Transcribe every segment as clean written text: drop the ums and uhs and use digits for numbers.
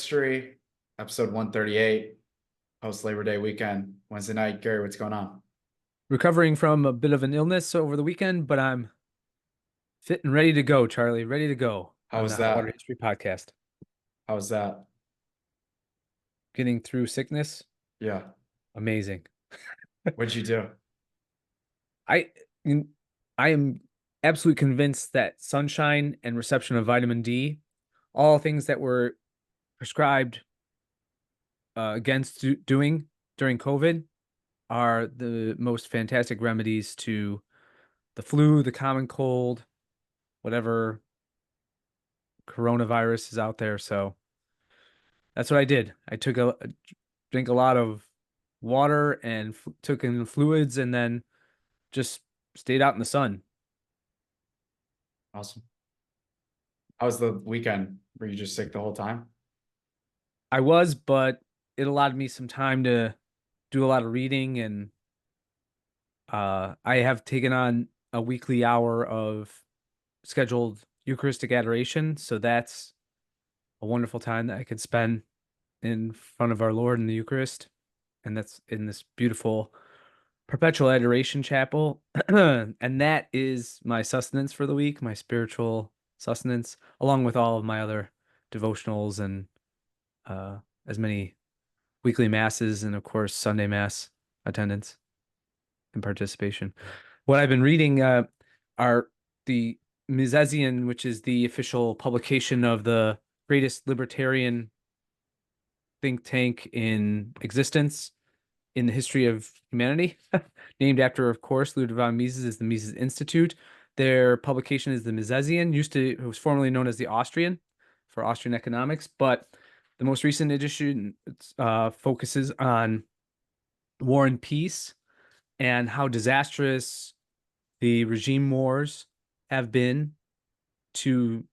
History, episode 138, post Labor Day weekend, Wednesday night. Gary, what's going on? Recovering from a bit of an illness over the weekend, but I'm fit and ready to go, Charlie. Ready to go How on was the Hot Water that? History podcast. How was that? Getting through sickness, Yeah. amazing. What'd you do? I I am absolutely convinced that sunshine and reception of vitamin D, all things that were prescribed against doing during COVID, are the most fantastic remedies to the flu, the common cold, whatever coronavirus is out there. So that's what I did. I took a drink a lot of water and took in fluids and then just stayed out in the sun. Awesome. How was the weekend? Were you just sick the whole time? I was, but it allowed me some time to do a lot of reading and I have taken on a weekly hour of scheduled Eucharistic adoration, so that's a wonderful time that I could spend in front of our Lord in the Eucharist, and that's in this beautiful perpetual adoration chapel. And that is my sustenance for the week, my spiritual sustenance, along with all of my other devotionals and uh, as many weekly masses and, of course, Sunday mass attendance and participation. What I've been reading are the Misesian, which is the official publication of the greatest libertarian think tank in existence in the history of humanity, named after, of course, Ludwig von Mises, is the Mises Institute. Their publication is the Misesian, it was formerly known as the Austrian for Austrian economics, but the most recent edition focuses on war and peace and how disastrous the regime wars have been to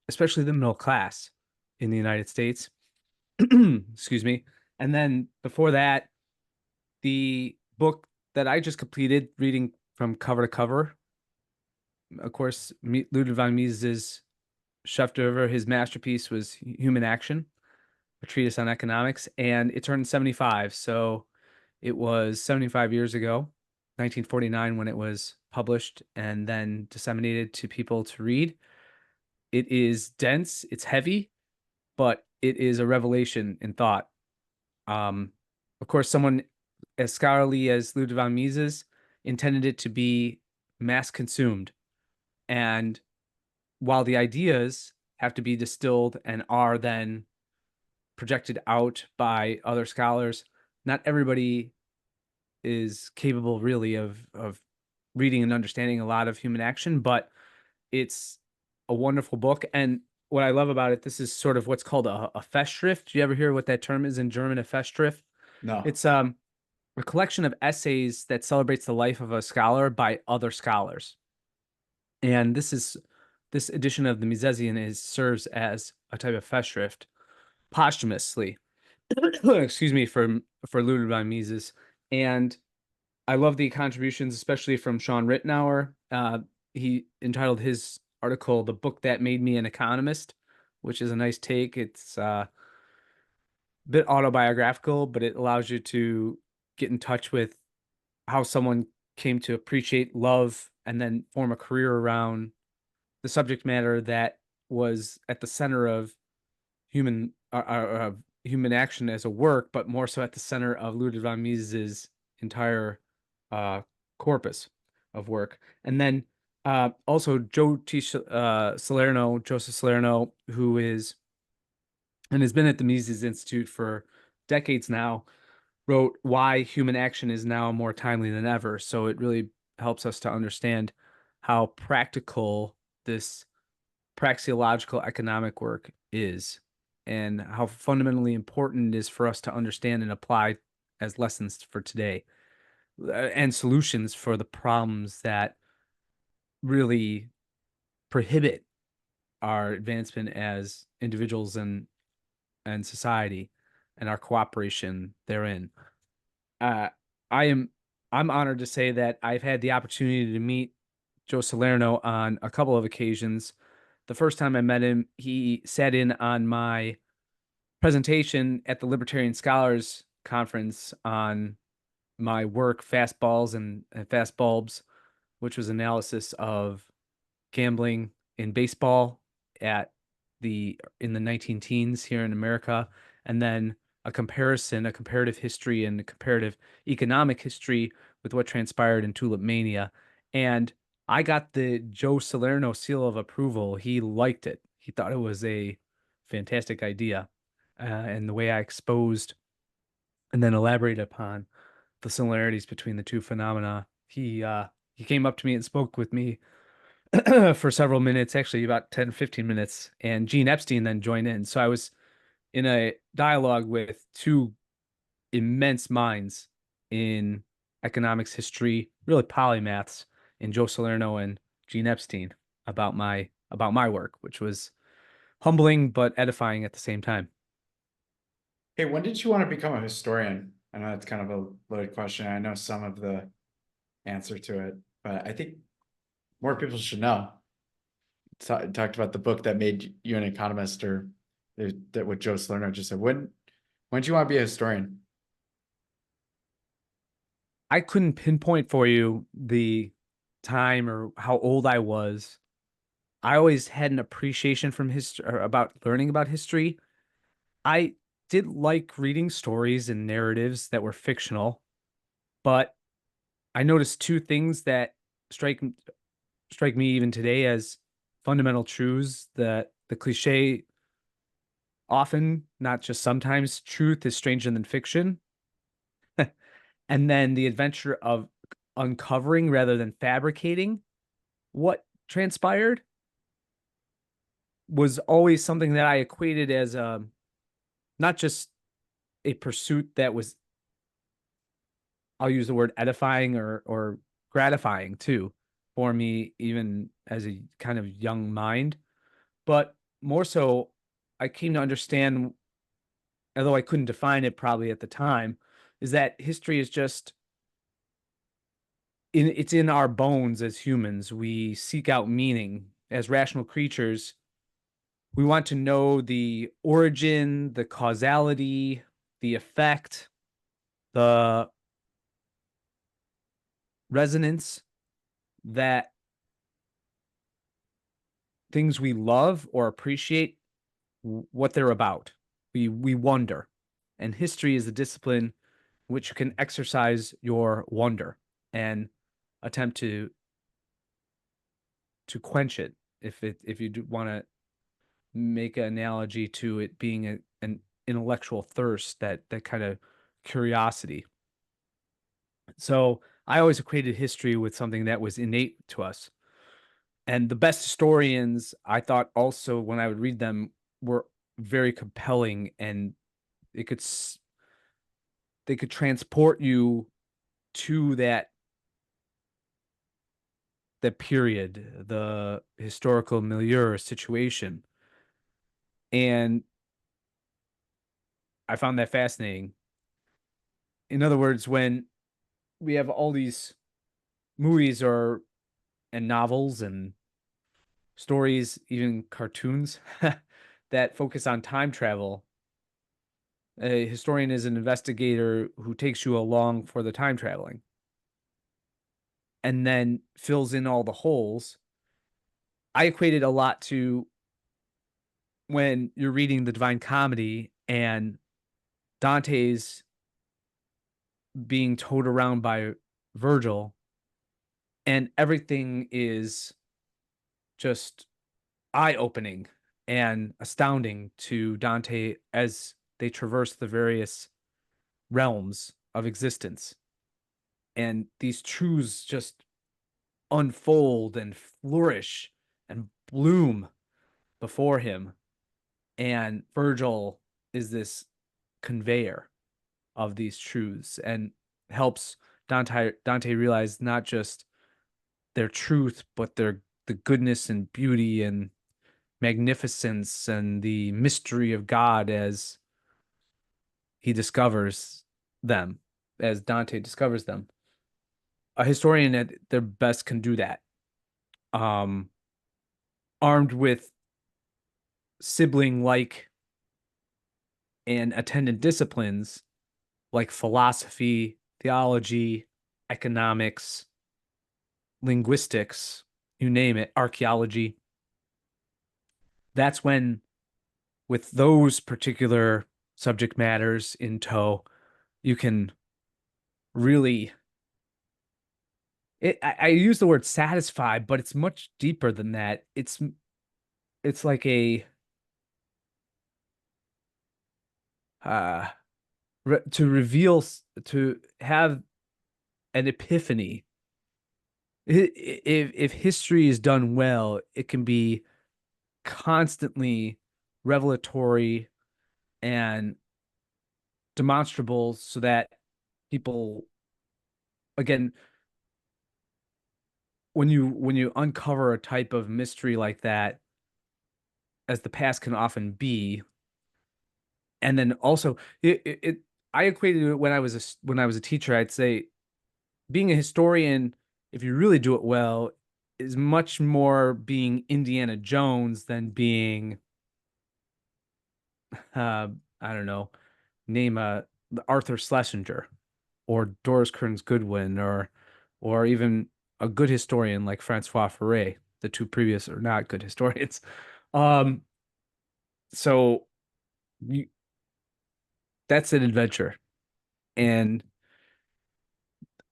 especially the middle class in the United States. Excuse me. And then before that, the book that I just completed reading from cover to cover, of course, Ludwig von Mises' chef d'oeuvre, his masterpiece was Human Action, a treatise on economics, and it turned 75. So it was 75 years ago, 1949, when it was published and then disseminated to people to read. It is dense, it's heavy, but it is a revelation in thought. Um, of course, someone as scholarly as Ludwig von Mises intended it to be mass consumed. And while the ideas have to be distilled and are then projected out by other scholars, not everybody is capable really of reading and understanding a lot of human action, but it's a wonderful book. And what I love about it, this is sort of what's called a Festschrift. Do you ever hear what that term is in German, a Festschrift? No. It's a collection of essays that celebrates the life of a scholar by other scholars. And this edition of the Misesian serves as a type of Festschrift posthumously. Excuse me, for Ludwig von Mises. And I love the contributions, especially from Sean Rittenauer. He entitled his article "The Book That Made Me an Economist," which is a nice take. It's a bit autobiographical, but it allows you to get in touch with how someone came to appreciate love and then form a career around the subject matter that was at the center of human human action as a work, but more so at the center of Ludwig von Mises's entire uh, corpus of work. And then also Salerno, Joseph Salerno, who is and has been at the Mises Institute for decades now, wrote Why Human Action is Now More Timely Than Ever. So it really helps us to understand how practical this praxeological economic work is and how fundamentally important it is for us to understand and apply as lessons for today and solutions for the problems that really prohibit our advancement as individuals and society and our cooperation therein. Uh, I am I'm honored to say that I've had the opportunity to meet Joe Salerno on a couple of occasions. The first time I met him, he sat in on my presentation at the Libertarian Scholars Conference on my work, Fastballs and Fast Bulbs, which was analysis of gambling in baseball at the in the 19 teens here in America, and then a comparative history and a comparative economic history with what transpired in Tulip Mania. And I got the Joe Salerno seal of approval. He liked it. He thought it was a fantastic idea. And the way I exposed and then elaborated upon the similarities between the two phenomena, he came up to me and spoke with me for several minutes, actually about 10, 15 minutes, and Gene Epstein then joined in. So I was in a dialogue with two immense minds in economics history, really polymaths, in Joe Salerno and Gene Epstein about my work, which was humbling but edifying at the same time. Hey, when did you want to become a historian? I know that's kind of a loaded question. I know some of the answer to it, but I think more people should know. Talked about the book that made you an economist, or that what Joe Salerno just said. When did you want to be a historian? I couldn't pinpoint for you the time or how old I was. I always had an appreciation from history or about learning about history. I did like reading stories and narratives that were fictional, but I noticed two things that strike strike me even today as fundamental truths that the cliche often, not just sometimes, truth is stranger than fiction. And then the adventure of uncovering rather than fabricating what transpired was always something that I equated as not just a pursuit that was, I'll use the word edifying or gratifying too for me, even as a kind of young mind, but more so, I came to understand, although I couldn't define it probably at the time, is that history is just it's in our bones as humans. We seek out meaning as rational creatures. We want to know the origin, the causality, the effect, the resonance that things we love or appreciate what they're about. We wonder. And history is a discipline which you can exercise your wonder and attempt to quench it if you do want to make an analogy to it being an intellectual thirst, that kind of curiosity. So I always equated history with something that was innate to us. And the best historians, I thought also when I would read them, were very compelling, and it could they could transport you to that period, the historical milieu or situation. And I found that fascinating. In other words, when we have all these movies or and novels and stories, even cartoons that focus on time travel, a historian is an investigator who takes you along for the time traveling and then fills in all the holes. I equated a lot to when you're reading the Divine Comedy and Dante's being towed around by Virgil, and everything is just eye-opening and astounding to Dante as they traverse the various realms of existence. And these truths just unfold and flourish and bloom before him. And Virgil is this conveyor of these truths and helps Dante realize not just their truth, but the goodness and beauty and magnificence and the mystery of God as he discovers them, as Dante discovers them. A historian at their best can do that. Um, Armed with sibling like and attendant disciplines like philosophy, theology, economics, linguistics, you name it, archaeology. That's when, with those particular subject matters in tow, you can really I use the word satisfy, but it's much deeper than that. It's like a uh to reveal to have an epiphany. If history is done well, it can be constantly revelatory and demonstrable so that people, again, when you uncover a type of mystery like that, as the past can often be, and then also I equated it when I was a teacher. I'd say being a historian, if you really do it well, is much more being Indiana Jones than being uh I don't know, name Arthur Schlesinger or Doris Kearns Goodwin, or even a good historian like Francois Furet. The two previous are not good historians. Um, so you, that's an adventure. And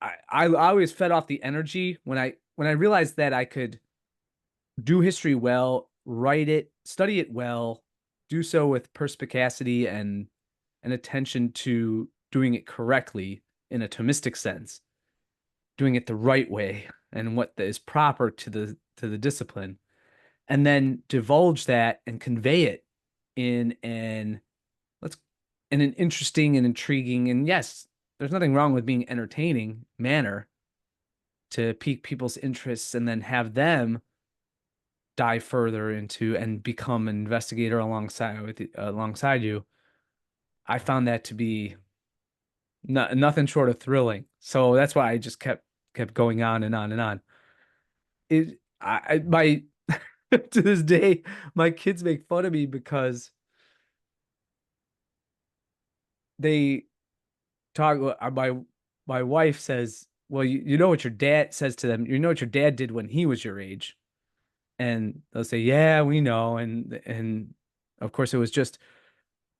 I always fed off the energy when I realized that I could do history well, write it, study it well, do so with perspicacity and attention to doing it correctly in a Thomistic sense, doing it the right way and what is proper to the discipline, and then divulge that and convey it in an let's in an interesting and intriguing, and yes, there's nothing wrong with being entertaining manner to pique people's interests and then have them dive further into and become an investigator alongside you. I found that to be nothing short of thrilling. So that's why I just kept going on and on and on. It I my to this day, my kids make fun of me because they talk. My wife says, "Well, you know what your dad says to them. You know what your dad did when he was your age." And they'll say, "Yeah, we know." And of course, it was just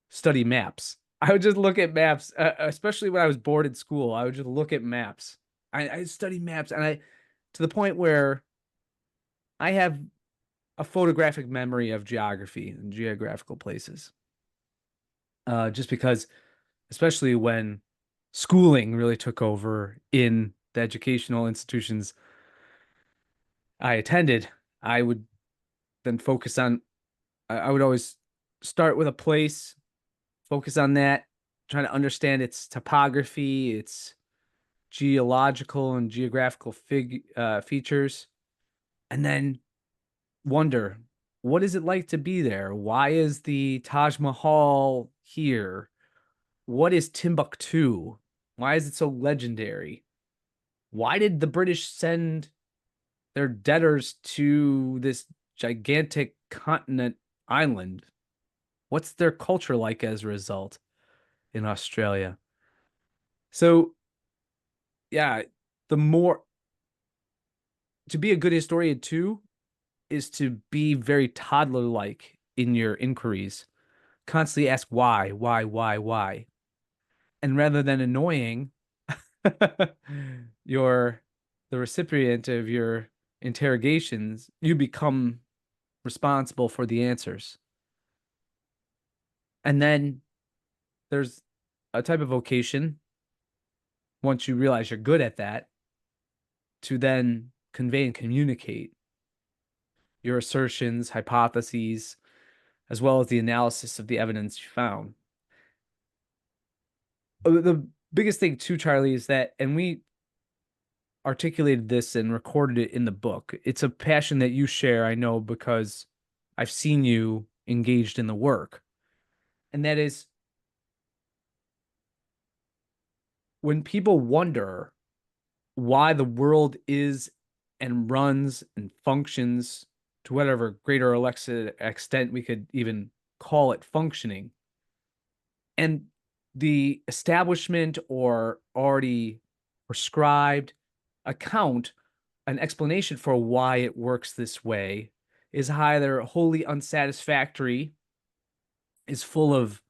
study maps. I would just look at maps, especially when I was bored in school. I would just look at maps. I study maps, and I to the point where I have a photographic memory of geography and geographical places. Just because, especially when schooling really took over in the educational institutions I attended, I would then focus on, I would always start with a place, focus on that, trying to understand its topography, its geological and geographical features, and then wonder, what is it like to be there? Why is the Taj Mahal here? What is Timbuktu? Why is it so legendary? Why did the British send their debtors to this gigantic continent island? What's their culture like as a result in Australia? So, yeah, the more to be a good historian too is to be very toddler-like in your inquiries. Constantly ask why? And rather than annoying your the recipient of your interrogations, you become responsible for the answers. And then there's a type of vocation, once you realize you're good at that, to then convey and communicate your assertions, hypotheses, as well as the analysis of the evidence you found. The biggest thing too, Charlie, is that, and we articulated this and recorded it in the book. It's a passion that you share, I know, because I've seen you engaged in the work. And that is when people wonder why the world is and runs and functions to whatever greater or lesser extent we could even call it functioning, And the establishment or already prescribed account, an explanation for why it works this way, is either wholly unsatisfactory, is full of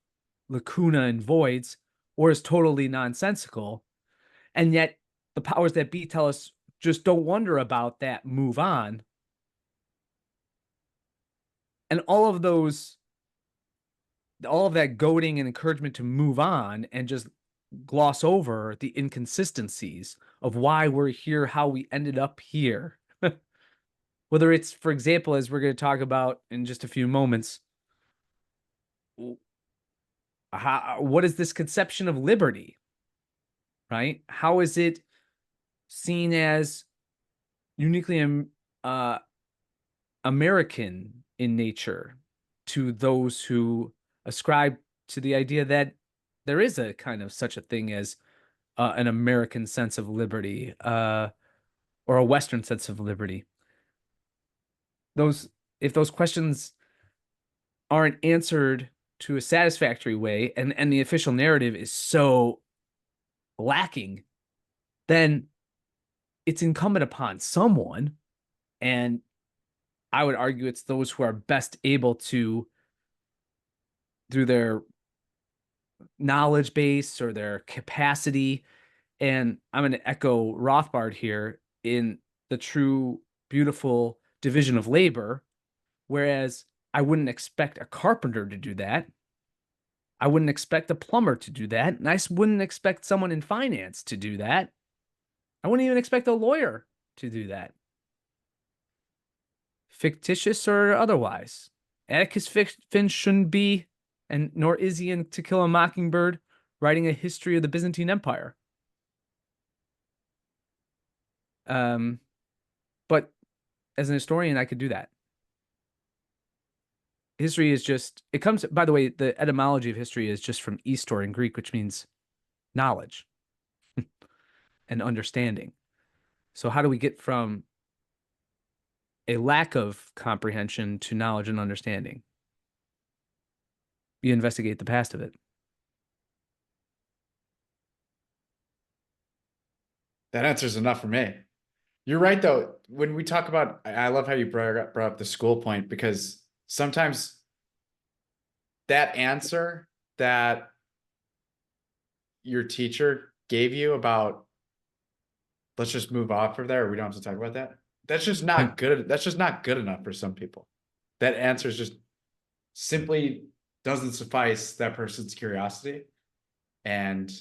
lacuna and voids, or is totally nonsensical. And yet the powers that be tell us just don't wonder about that, move on. And all of that goading and encouragement to move on and just gloss over the inconsistencies of why we're here, how we ended up here. Whether it's, for example, as we're going to talk about in just a few moments, what is this conception of liberty, right? How is it seen as uniquely uh, American in nature to those who ascribe to the idea that there is a kind of such a thing as an American sense of liberty, or a Western sense of liberty? If those questions aren't answered to a satisfactory way, and the official narrative is so lacking, then it's incumbent upon someone, and I would argue it's those who are best able to, through their knowledge base or their capacity. And I'm going to echo Rothbard here in the true, beautiful division of labor. Whereas I wouldn't expect a carpenter to do that. I wouldn't expect a plumber to do that. And I wouldn't expect someone in finance to do that. I wouldn't even expect a lawyer to do that, fictitious or otherwise. Atticus Finch shouldn't be, and nor is he in To Kill a Mockingbird, writing a history of the Byzantine Empire. But as an historian, I could do that. History is just, it comes, by the way, the etymology of history is just from Eastor in Greek, which means knowledge and understanding. So how do we get from a lack of comprehension to knowledge and understanding? You investigate the past of it. That answers enough for me. You're right, though. When we talk about, I love how you brought up the school point, because sometimes that answer that your teacher gave you about, let's just move off of there, we don't have to talk about that. That's just not good. That's just not good enough for some people. That answer is just simply doesn't suffice that person's curiosity. And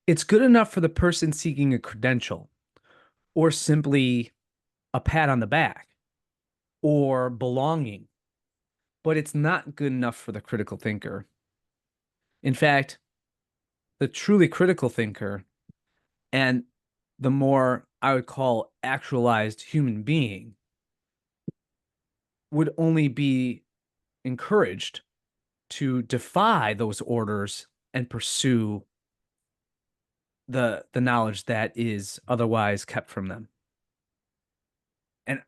It's good enough for the person seeking a credential, or simply a pat on the back, or belonging, but it's not good enough for the critical thinker. In fact, the truly critical thinker, and the more I would call actualized human being, would only be encouraged to defy those orders and pursue the knowledge that is otherwise kept from them. And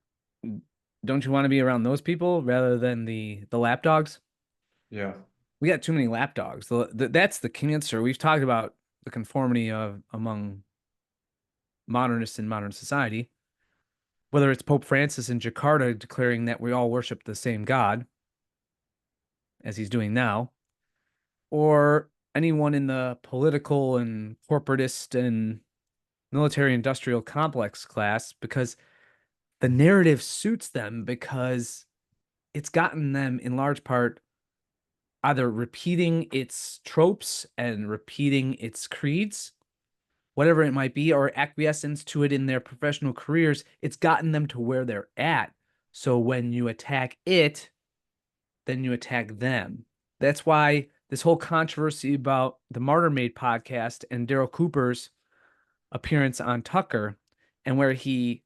don't you want to be around those people rather than the lapdogs? yeah, We got too many lapdogs. That's the cancer. We've talked about the conformity of among modernists in modern society, whether it's Pope Francis in Jakarta declaring that we all worship the same God, as he's doing now, or anyone in the political and corporatist and military industrial complex class, because the narrative suits them, because it's gotten them in large part either repeating its tropes and repeating its creeds, whatever it might be, or acquiescence to it in their professional careers. It's gotten them to where they're at. So when you attack it, then you attack them. That's why this whole controversy about the Martyr Made podcast and Daryl Cooper's appearance on Tucker, and where he,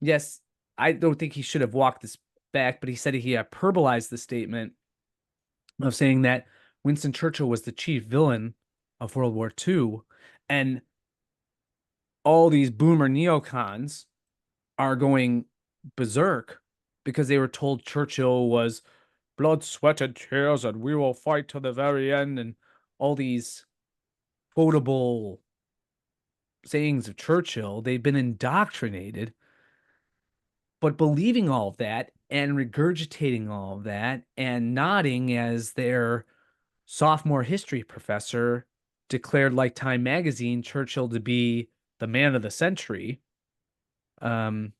yes, I don't think he should have walked this back, but he said he hyperbolized the statement of saying that Winston Churchill was the chief villain of World War II. And all these boomer neocons are going berserk because they were told Churchill was blood, sweat, and tears, and we will fight to the very end, and all these quotable sayings of Churchill. They've been indoctrinated, but believing all of that and regurgitating all of that and nodding as their sophomore history professor declared, like Time magazine, Churchill to be the man of the century. Um,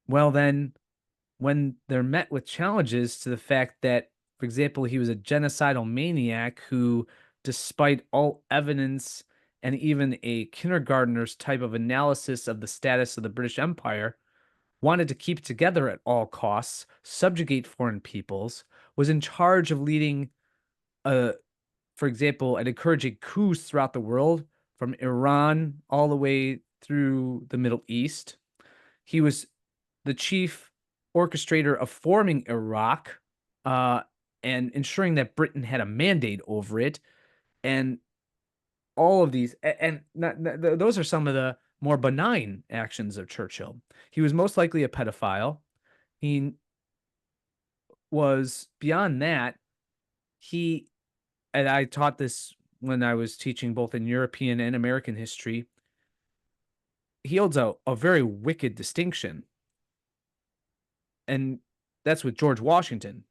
well, then, when they're met with challenges to the fact that, for example, he was a genocidal maniac who, despite all evidence and even a kindergartner's type of analysis of the status of the British Empire, wanted to keep together at all costs, subjugate foreign peoples, was in charge of leading, for example, and encouraging coups throughout the world, from Iran all the way through the Middle East. He was the chief orchestrator of forming Iraq, uh, and ensuring that Britain had a mandate over it. And all of these, and those are some of the more benign actions of Churchill. He was most likely a pedophile. He was beyond that. He, and I taught this when I was teaching both in European and American history. He holds a very wicked distinction, and that's with George Washington.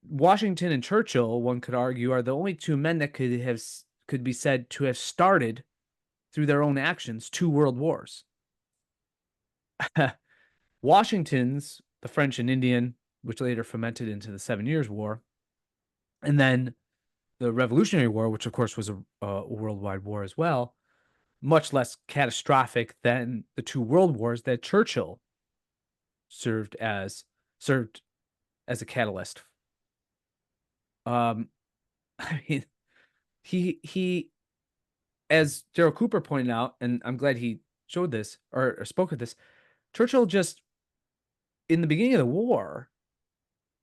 Washington and Churchill, one could argue, are the only two men that could be said to have started through their own actions 2 world wars. Washington's the French and Indian, which later fermented into the 7 Years' War, and then the Revolutionary War, which of course was a worldwide war as well, much less catastrophic than the 2 world wars that Churchill served as served as a catalyst. I mean, he, as Gerald Cooper pointed out, and I'm glad he showed this or spoke of this, Churchill just in the beginning of the war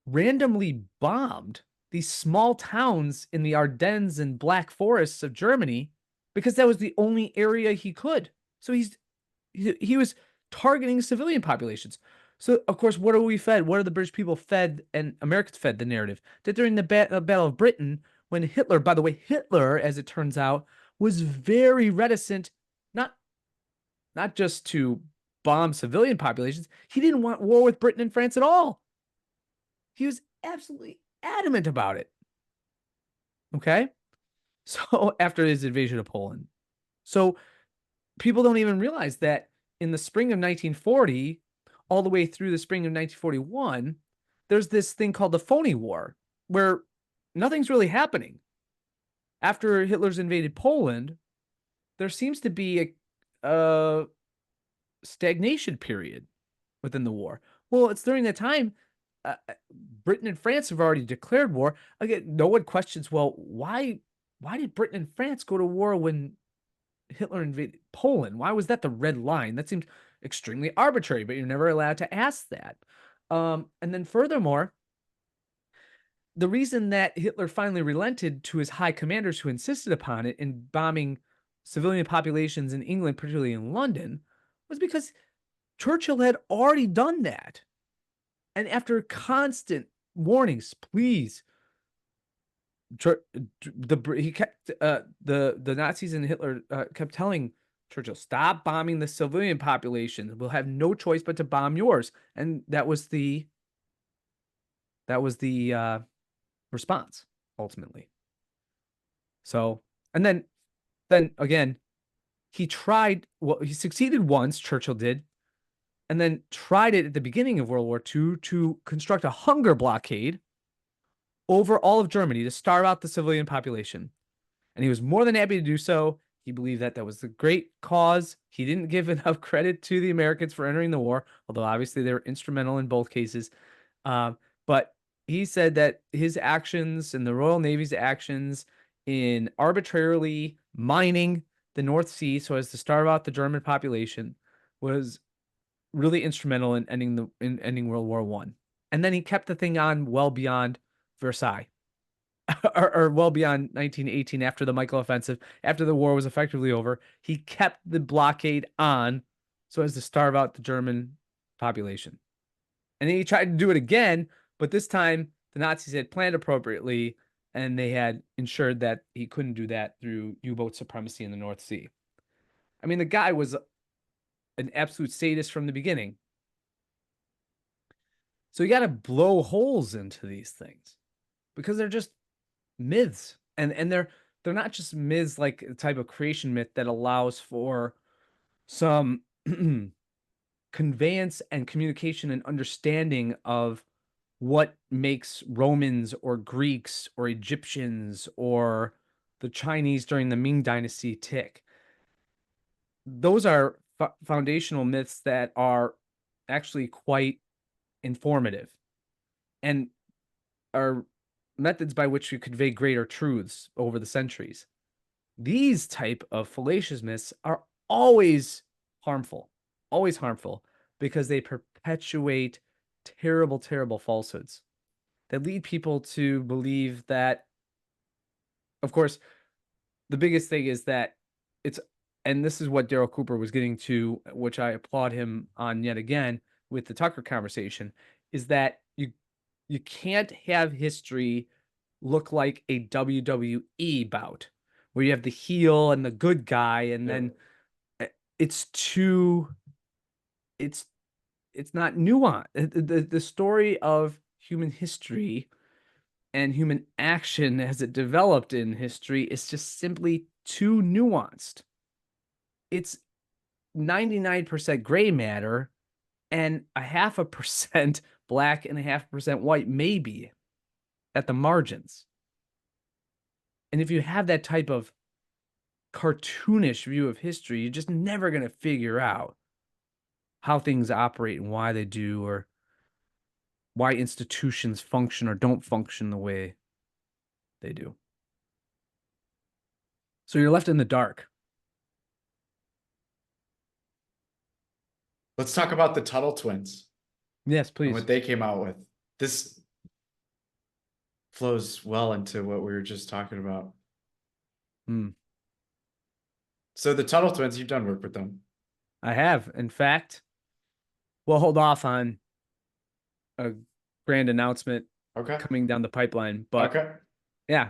randomly bombed these small towns in the Ardennes and Black Forests of Germany because that was the only area he could. So he was targeting civilian populations. So of course, what are we fed? What are the British people fed and Americans fed the narrative that during the Battle of Britain, when Hitler, by the way, Hitler, as it turns out, was very reticent, not not just to bomb civilian populations. He didn't want war with Britain and France at all. He was absolutely adamant about it. Okay? So after his invasion of Poland. So people don't even realize that in the spring of 1940, all the way through the spring of 1941, there's this thing called the phony war, where nothing's really happening. After Hitler's invaded Poland, there seems to be a stagnation period within the war. Well, it's during that time Britain and France have already declared war. Again, no one questions, well, why did Britain and France go to war when Hitler invaded Poland? Why was that the red line? That seems extremely arbitrary, but you're never allowed to ask that. And then furthermore, the reason that Hitler finally relented to his high commanders who insisted upon it in bombing civilian populations in England, particularly in London, was because Churchill had already done that. And after constant warnings, please, he kept the Nazis and Hitler kept telling Churchill, stop bombing the civilian population. We'll have no choice but to bomb yours. And that was the response ultimately. So, and then again, he tried, well, he succeeded once, Churchill did, and then tried it at the beginning of World War II to construct a hunger blockade over all of Germany to starve out the civilian population. And he was more than happy to do so. He believed that that was the great cause. He didn't give enough credit to the Americans for entering the war, although obviously they were instrumental in both cases. But he said that his actions and the Royal Navy's actions in arbitrarily mining the North Sea so as to starve out the German population was really instrumental in ending World War One. And then he kept the thing on well beyond Versailles. or well beyond 1918 after the Michael offensive, after the war was effectively over. He kept the blockade on so as to starve out the German population. And then he tried to do it again, but this time the Nazis had planned appropriately, and they had ensured that he couldn't do that through U-boat supremacy in the North Sea. I mean, the guy was an absolute sadist from the beginning. So you got to blow holes into these things because they're just myths, and they're not just myths like a type of creation myth that allows for some conveyance and communication and understanding of what makes Romans or Greeks or Egyptians or the Chinese during the Ming Dynasty tick. Those are foundational myths that are actually quite informative and are methods by which we convey greater truths over the centuries. These type of fallacious myths are harmful, always harmful, because they perpetuate terrible, terrible falsehoods that lead people to believe that, of course, the biggest thing is that it's, and this is what Daryl Cooper was getting to, which I applaud him on yet again with the Tucker conversation, is that you can't have history look like a WWE bout where you have the heel and the good guy, and then it's too, it's not nuanced. The story of human history and human action as it developed in history is just simply too nuanced. It's 99% gray matter and a 0.5% black and a 0.5% white, maybe at the margins. And if you have that type of cartoonish view of history, you're just never going to figure out how things operate and why they do, or why institutions function or don't function the way they do. So you're left in the dark. Let's talk about the Tuttle twins Yes, and please. what they came out with. This flows well into what we were just talking about. So the Tuttle twins, you've done work with them. I have. In fact, we'll hold off on a grand announcement coming down the pipeline. But yeah,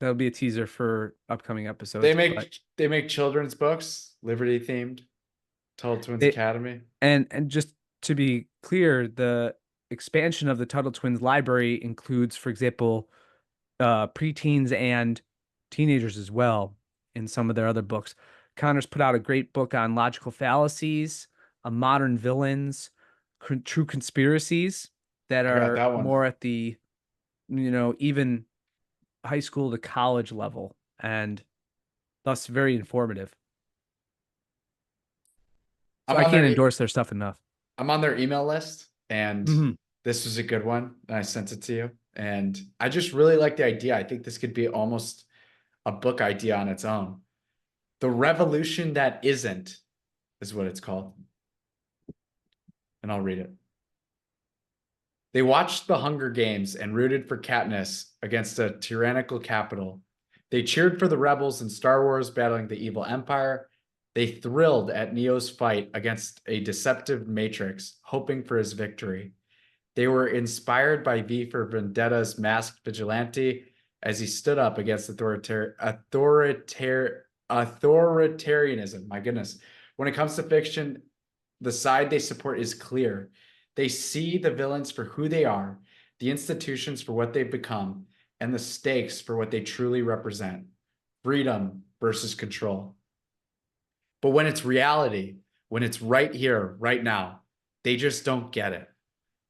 that'll be a teaser for upcoming episodes. They make children's books, Liberty themed, Tuttle Twins Academy. And just to be clear, the expansion of the Tuttle Twins library includes, for example, preteens and teenagers as well in some of their other books. Connor's put out a great book on logical fallacies, modern villains, true conspiracies that are more at the, even high school to college level, and thus very informative. So I can't endorse their stuff enough. I'm on their email list, and this was a good one. And I sent it to you, and I just really like the idea. I think this could be almost a book idea on its own. The Revolution That Isn't is what it's called. And I'll read it. They watched the Hunger Games and rooted for Katniss against a tyrannical capital. They cheered for the rebels in Star Wars battling the evil empire. They thrilled at Neo's fight against a deceptive Matrix, hoping for his victory. They were inspired by V for Vendetta's masked vigilante as he stood up against authoritarianism. My goodness. When it comes to fiction, the side they support is clear. They see the villains for who they are, the institutions for what they've become, and the stakes for what they truly represent. Freedom versus control. But when it's reality, when it's right here, right now, they just don't get it.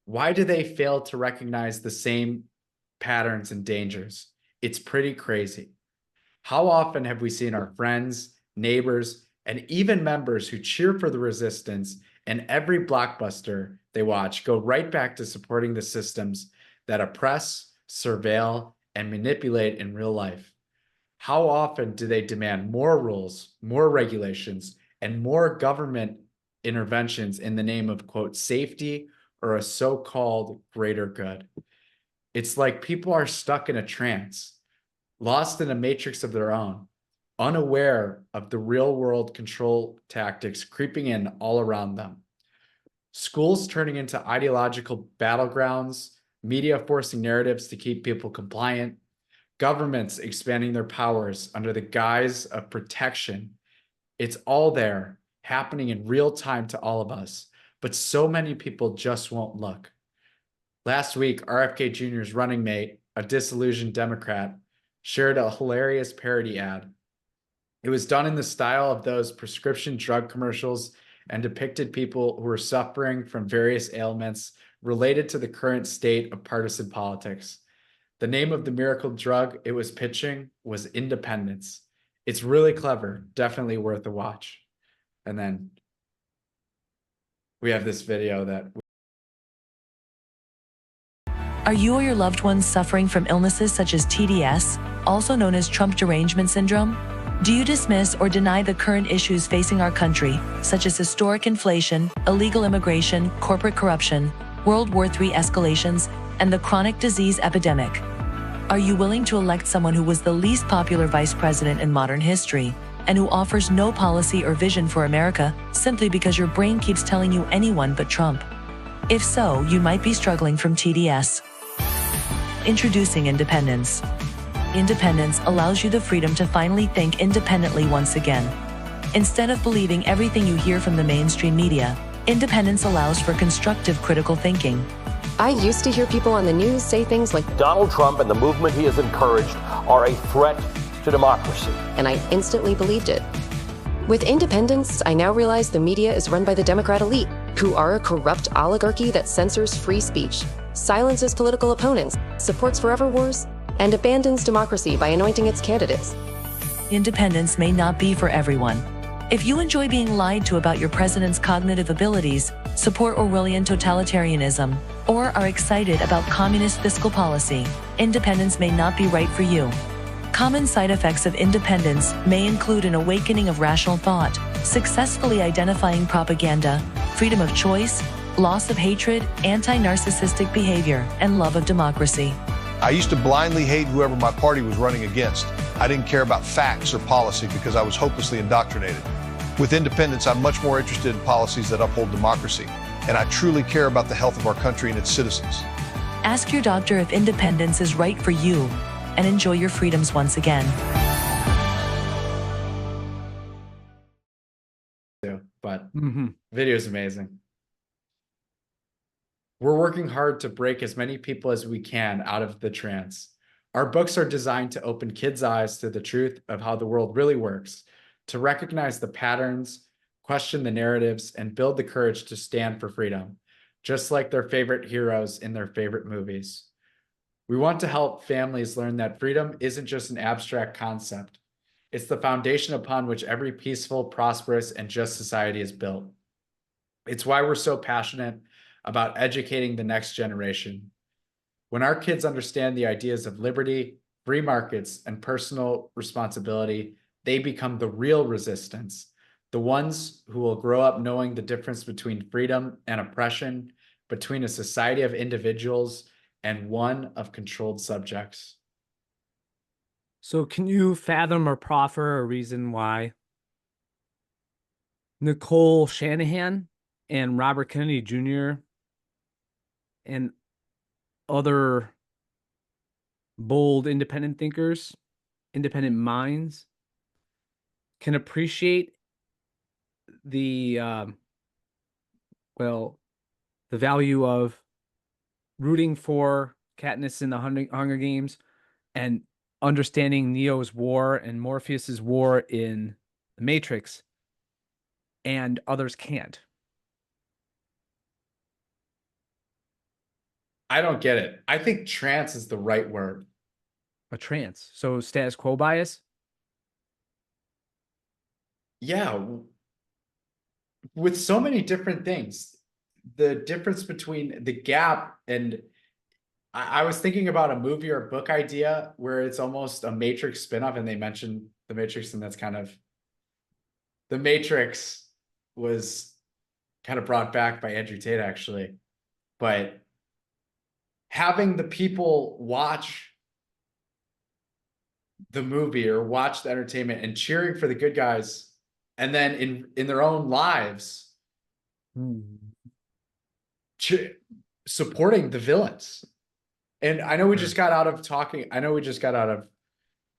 Why do they fail to recognize the same patterns and dangers? It's pretty crazy. How often have we seen our friends, neighbors, and even members who cheer for the resistance and every blockbuster they watch go right back to supporting the systems that oppress, surveil, and manipulate in real life? How often do they demand more rules, more regulations, and more government interventions in the name of, quote, safety or a so-called greater good? It's like people are stuck in a trance, lost in a matrix of their own, unaware of the real-world control tactics creeping in all around them. Schools turning into ideological battlegrounds, media forcing narratives to keep people compliant, governments expanding their powers under the guise of protection. It's all there, happening in real time to all of us, but so many people just won't look. Last week, RFK Jr.'s running mate, a disillusioned Democrat, shared a hilarious parody ad. It was done in the style of those prescription drug commercials and depicted people who were suffering from various ailments related to the current state of partisan politics. The name of the miracle drug it was pitching was independence. It's really clever, definitely worth a watch. And then we have this video that Are you or your loved ones suffering from illnesses such as TDS, also known as Trump derangement syndrome? Do you dismiss or deny the current issues facing our country, such as historic inflation, illegal immigration, corporate corruption, World War III escalations, and the chronic disease epidemic? Are you willing to elect someone who was the least popular vice president in modern history, and who offers no policy or vision for America simply because your brain keeps telling you anyone but Trump? If so, you might be struggling from TDS. Introducing independence. Independence allows you the freedom to finally think independently once again. Instead of believing everything you hear from the mainstream media, independence allows for constructive critical thinking. I used to hear people on the news say things like, Donald Trump and the movement he has encouraged are a threat to democracy. and I instantly believed it. With independence, I now realize the media is run by the Democrat elite, who are a corrupt oligarchy that censors free speech, silences political opponents, supports forever wars, and abandons democracy by anointing its candidates. Independence may not be for everyone. If you enjoy being lied to about your president's cognitive abilities, support Orwellian totalitarianism, or are excited about communist fiscal policy, independence may not be right for you. Common side effects of independence may include an awakening of rational thought, successfully identifying propaganda, freedom of choice, loss of hatred, anti-narcissistic behavior, and love of democracy. I used to blindly hate whoever my party was running against. I didn't care about facts or policy because I was hopelessly indoctrinated. With independence, I'm much more interested in policies that uphold democracy, and I truly care about the health of our country and its citizens. Ask your doctor if independence is right for you, and enjoy your freedoms once again. but video is amazing. We're working hard to break as many people as we can out of the trance. Our books are designed to open kids' eyes to the truth of how the world really works, to recognize the patterns, question the narratives, and build the courage to stand for freedom, just like their favorite heroes in their favorite movies. We want to help families learn that freedom isn't just an abstract concept. It's the foundation upon which every peaceful, prosperous, and just society is built. It's why we're so passionate about educating the next generation. When our kids understand the ideas of liberty, free markets, and personal responsibility, they become the real resistance, the ones who will grow up knowing the difference between freedom and oppression, between a society of individuals and one of controlled subjects. So can you fathom or proffer a reason why Nicole Shanahan and Robert Kennedy Jr. and other bold independent thinkers, independent minds, can appreciate the the value of rooting for Katniss in the Hunger Games and understanding Neo's war and Morpheus's war in the Matrix, and others can't? I don't get it. I think trance is the right word. A trance. So status quo bias? Yeah. With so many different things, the difference between the gap and I was thinking about a movie or a book idea where it's almost a Matrix spinoff, and they mentioned the Matrix, and that's kind of the Matrix was kind of brought back by Andrew Tate, actually. But having the people watch the movie or watch the entertainment and cheering for the good guys, and then in their own lives, supporting the villains. And I know we just got out of talking. I know we just got out of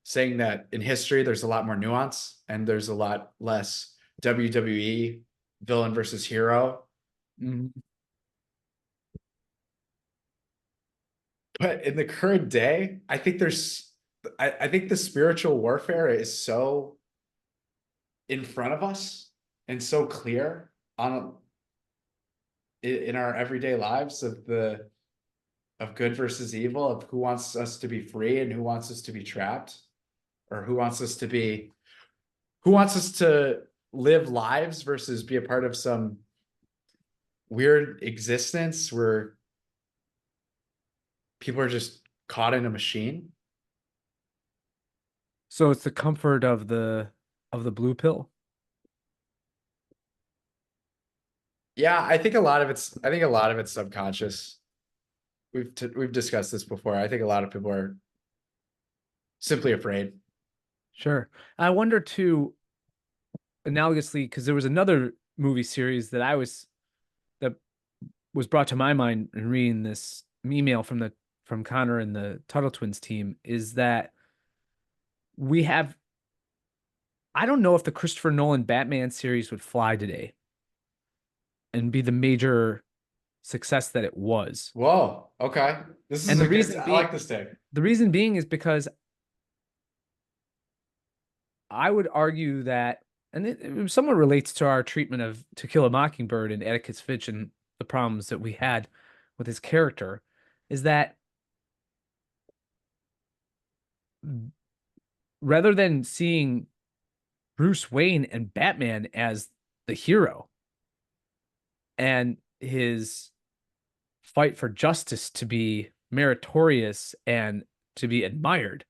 saying that in history, there's a lot more nuance and there's a lot less WWE villain versus hero. Mhm. But in the current day, I think I think the spiritual warfare is so in front of us and so clear in our everyday lives of good versus evil, of who wants us to be free and who wants us to be trapped, or who wants us to live lives versus be a part of some weird existence where people are just caught in a machine. So it's the comfort of the blue pill. Yeah, I think a lot of it's subconscious. We've discussed this before. I think a lot of people are simply afraid. Sure. I wonder too, analogously, because there was another movie series that was brought to my mind in reading this email from Connor and the Tuttle Twins team, is that we have, I don't know if the Christopher Nolan Batman series would fly today and be the major success that it was. Whoa, okay. This is And a good, I like this take. the reason being is because I would argue that, and it somewhat relates to our treatment of To Kill a Mockingbird and Atticus Finch and the problems that we had with his character, is that rather than seeing Bruce Wayne and Batman as the hero and his fight for justice to be meritorious and to be admired,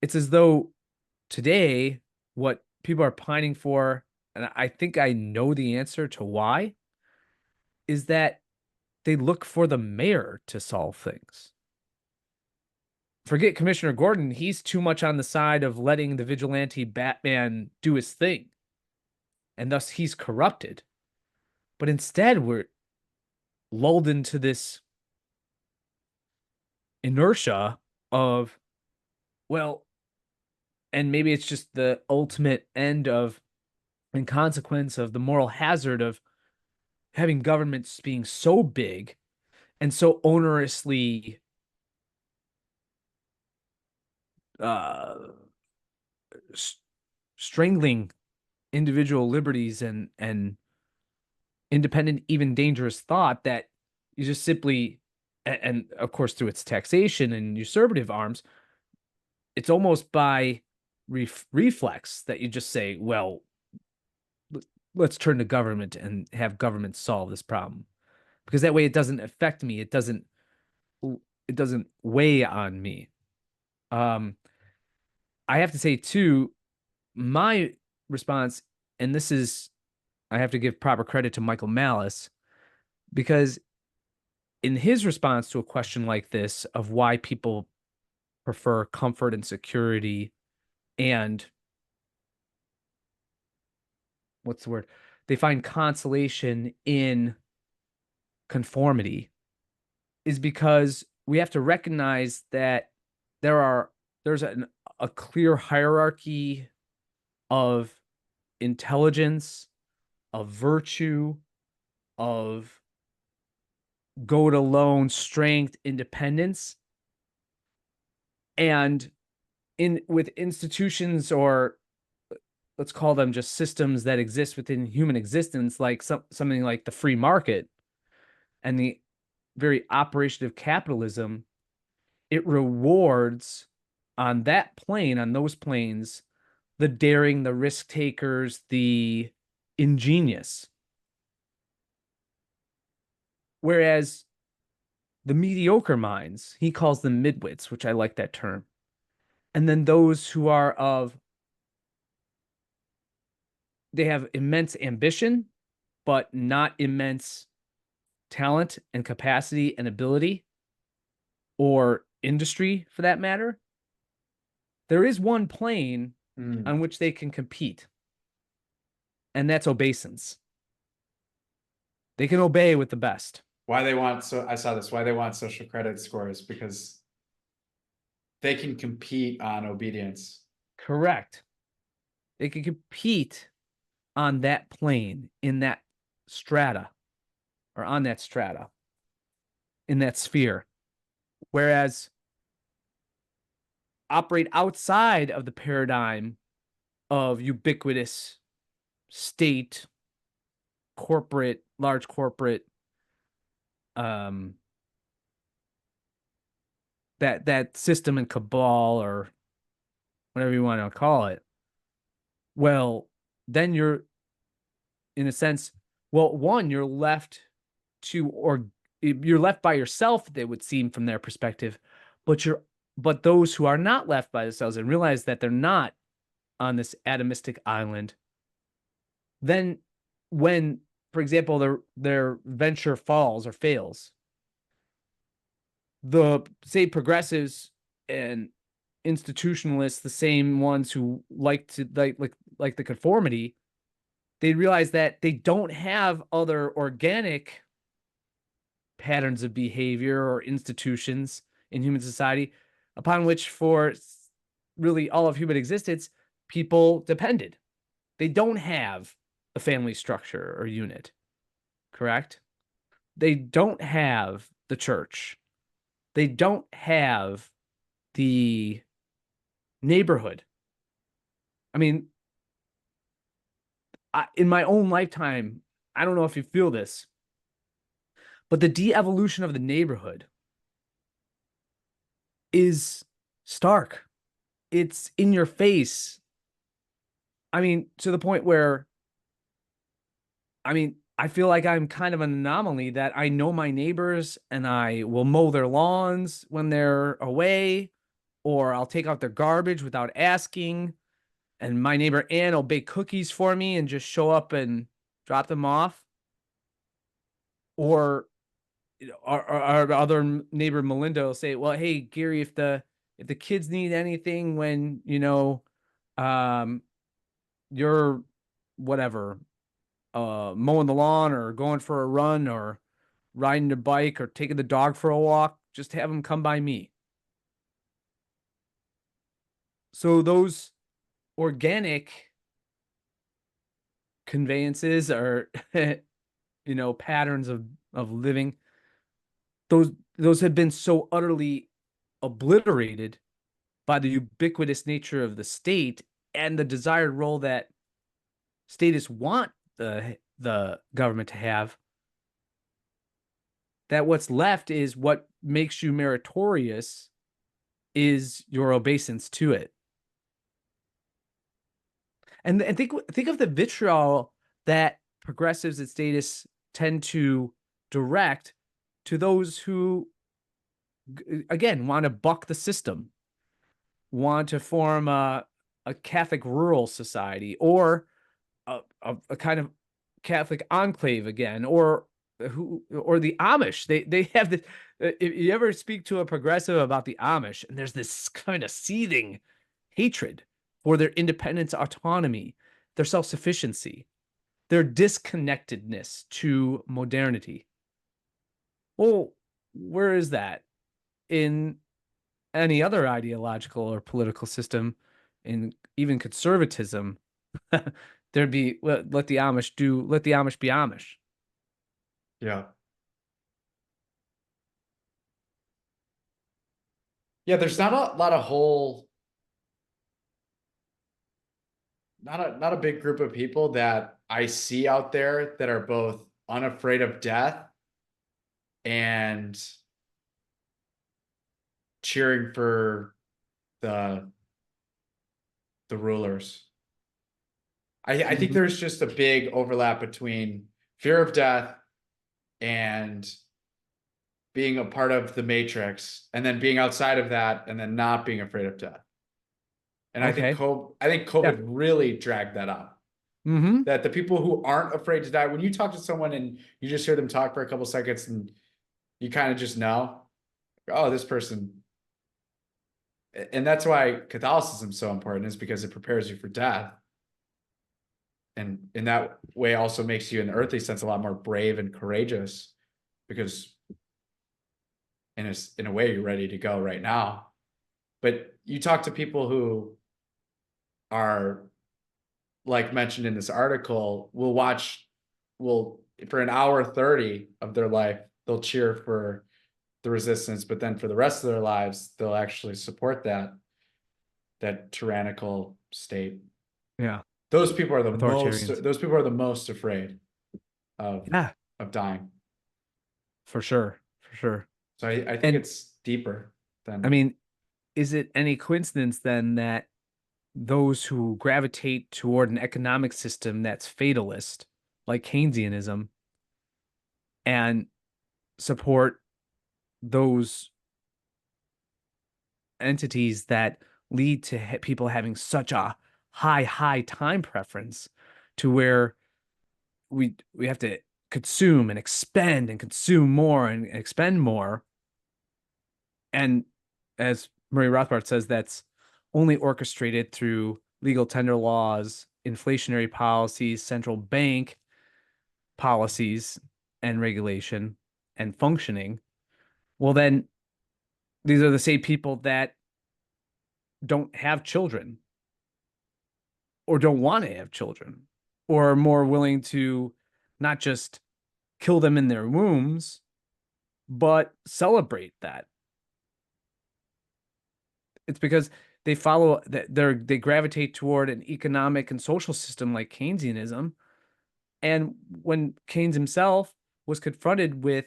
it's as though today what people are pining for, and I think I know the answer to why, is that they look for the mayor to solve things. Forget Commissioner Gordon, he's too much on the side of letting the vigilante Batman do his thing, and thus he's corrupted. But instead, we're lulled into this inertia of, well, and maybe it's just the ultimate end of and consequence of the moral hazard of having governments being so big and so onerously uh, strangling individual liberties and independent, even dangerous thought, that you just simply, and of course through its taxation and usurpative arms, it's almost by reflex that you just say, well, let's turn to government and have government solve this problem, because that way it doesn't affect me, it doesn't weigh on me. I have to say too, my response, and this is, I have to give proper credit to Michael Malice, because in his response to a question like this of why people prefer comfort and security and what's the word? They find consolation in conformity, is because we have to recognize that there's a clear hierarchy of intelligence, of virtue, of go it alone, strength, independence. And in with institutions, or let's call them just systems that exist within human existence, like something like the free market and the very operation of capitalism, it rewards on that plane, on those planes, the daring, the risk takers, the ingenious. Whereas the mediocre minds, he calls them midwits, which I like that term. And then those who are they have immense ambition, but not immense talent and capacity and ability, or industry for that matter. There is one plane on which they can compete, and that's obeisance. They can obey with the best. why they want, so I saw this, why they want social credit scores, because they can compete on obedience. Correct. They can compete on that plane, in that strata, or on that strata, in that sphere. Whereas operate outside of the paradigm of ubiquitous state, corporate, large corporate, that system and cabal, or whatever you want to call it. Well, then you're, in a sense, well, one, you're left you're left by yourself, it would seem from their perspective, but those who are not left by themselves and realize that they're not on this atomistic island, then when, for example, their venture falls or fails, the, say, progressives and institutionalists, the same ones who like the conformity, they realize that they don't have other organic patterns of behavior or institutions in human society upon which, for really all of human existence, people depended. They don't have a family structure or unit, correct? They don't have the church. They don't have the neighborhood. I mean, in my own lifetime, I don't know if you feel this, but the de-evolution of the neighborhood is stark. It's in your face. I mean, to the point where, I feel like I'm kind of an anomaly, that I know my neighbors and I will mow their lawns when they're away, or I'll take out their garbage without asking. And my neighbor Ann will bake cookies for me and just show up and drop them off. Or our other neighbor Melinda will say, well, hey, Gary, if the kids need anything when, you're whatever, mowing the lawn or going for a run or riding a bike or taking the dog for a walk, just have them come by me. So those organic conveyances are, patterns of living, those have been so utterly obliterated by the ubiquitous nature of the state and the desired role that statists want the government to have, that what's left is what makes you meritorious is your obeisance to it. And think of the vitriol that progressives and statists tend to direct to those who, again, want to buck the system, want to form a Catholic rural society, or a kind of Catholic enclave again, or the Amish. They have this. If you ever speak to a progressive about the Amish, and there's this kind of seething hatred for their independence, autonomy, their self-sufficiency, their disconnectedness to modernity. Well, where is that in any other ideological or political system? In even conservatism, there'd be, well, let the Amish be Amish. Yeah. Yeah, there's not a lot of not a big group of people that I see out there that are both unafraid of death and cheering for the rulers. I think there's just a big overlap between fear of death and being a part of the matrix, and then being outside of that, and then not being afraid of death. And I think COVID really dragged that up. Mm-hmm. That the people who aren't afraid to die, when you talk to someone and you just hear them talk for a couple seconds, and you kind of just know, oh, this person. And that's why Catholicism is so important, is because it prepares you for death. And in that way also makes you, in the earthly sense, a lot more brave and courageous. because in a way you're ready to go right now. But you talk to people who are, like mentioned in this article, will for an hour 30 of their life, they'll cheer for the resistance, but then for the rest of their lives, they'll actually support that tyrannical state. Yeah. Those people are Authoritarians. those people are the most afraid of Yeah, dying. for sure. For sure. So I think And it's deeper than. I mean, is it any coincidence then that those who gravitate toward an economic system that's fatalist, like Keynesianism, and support those entities that lead to people having such a high time preference to where we have to consume and expend and consume more and expend more. And as Murray Rothbard says, that's only orchestrated through legal tender laws, inflationary policies, central bank policies and regulation and functioning. Well, then these are the same people that don't have children or don't want to have children or are more willing to not just kill them in their wombs, but celebrate that. It's because they follow that they gravitate toward an economic and social system like Keynesianism. And when Keynes himself was confronted with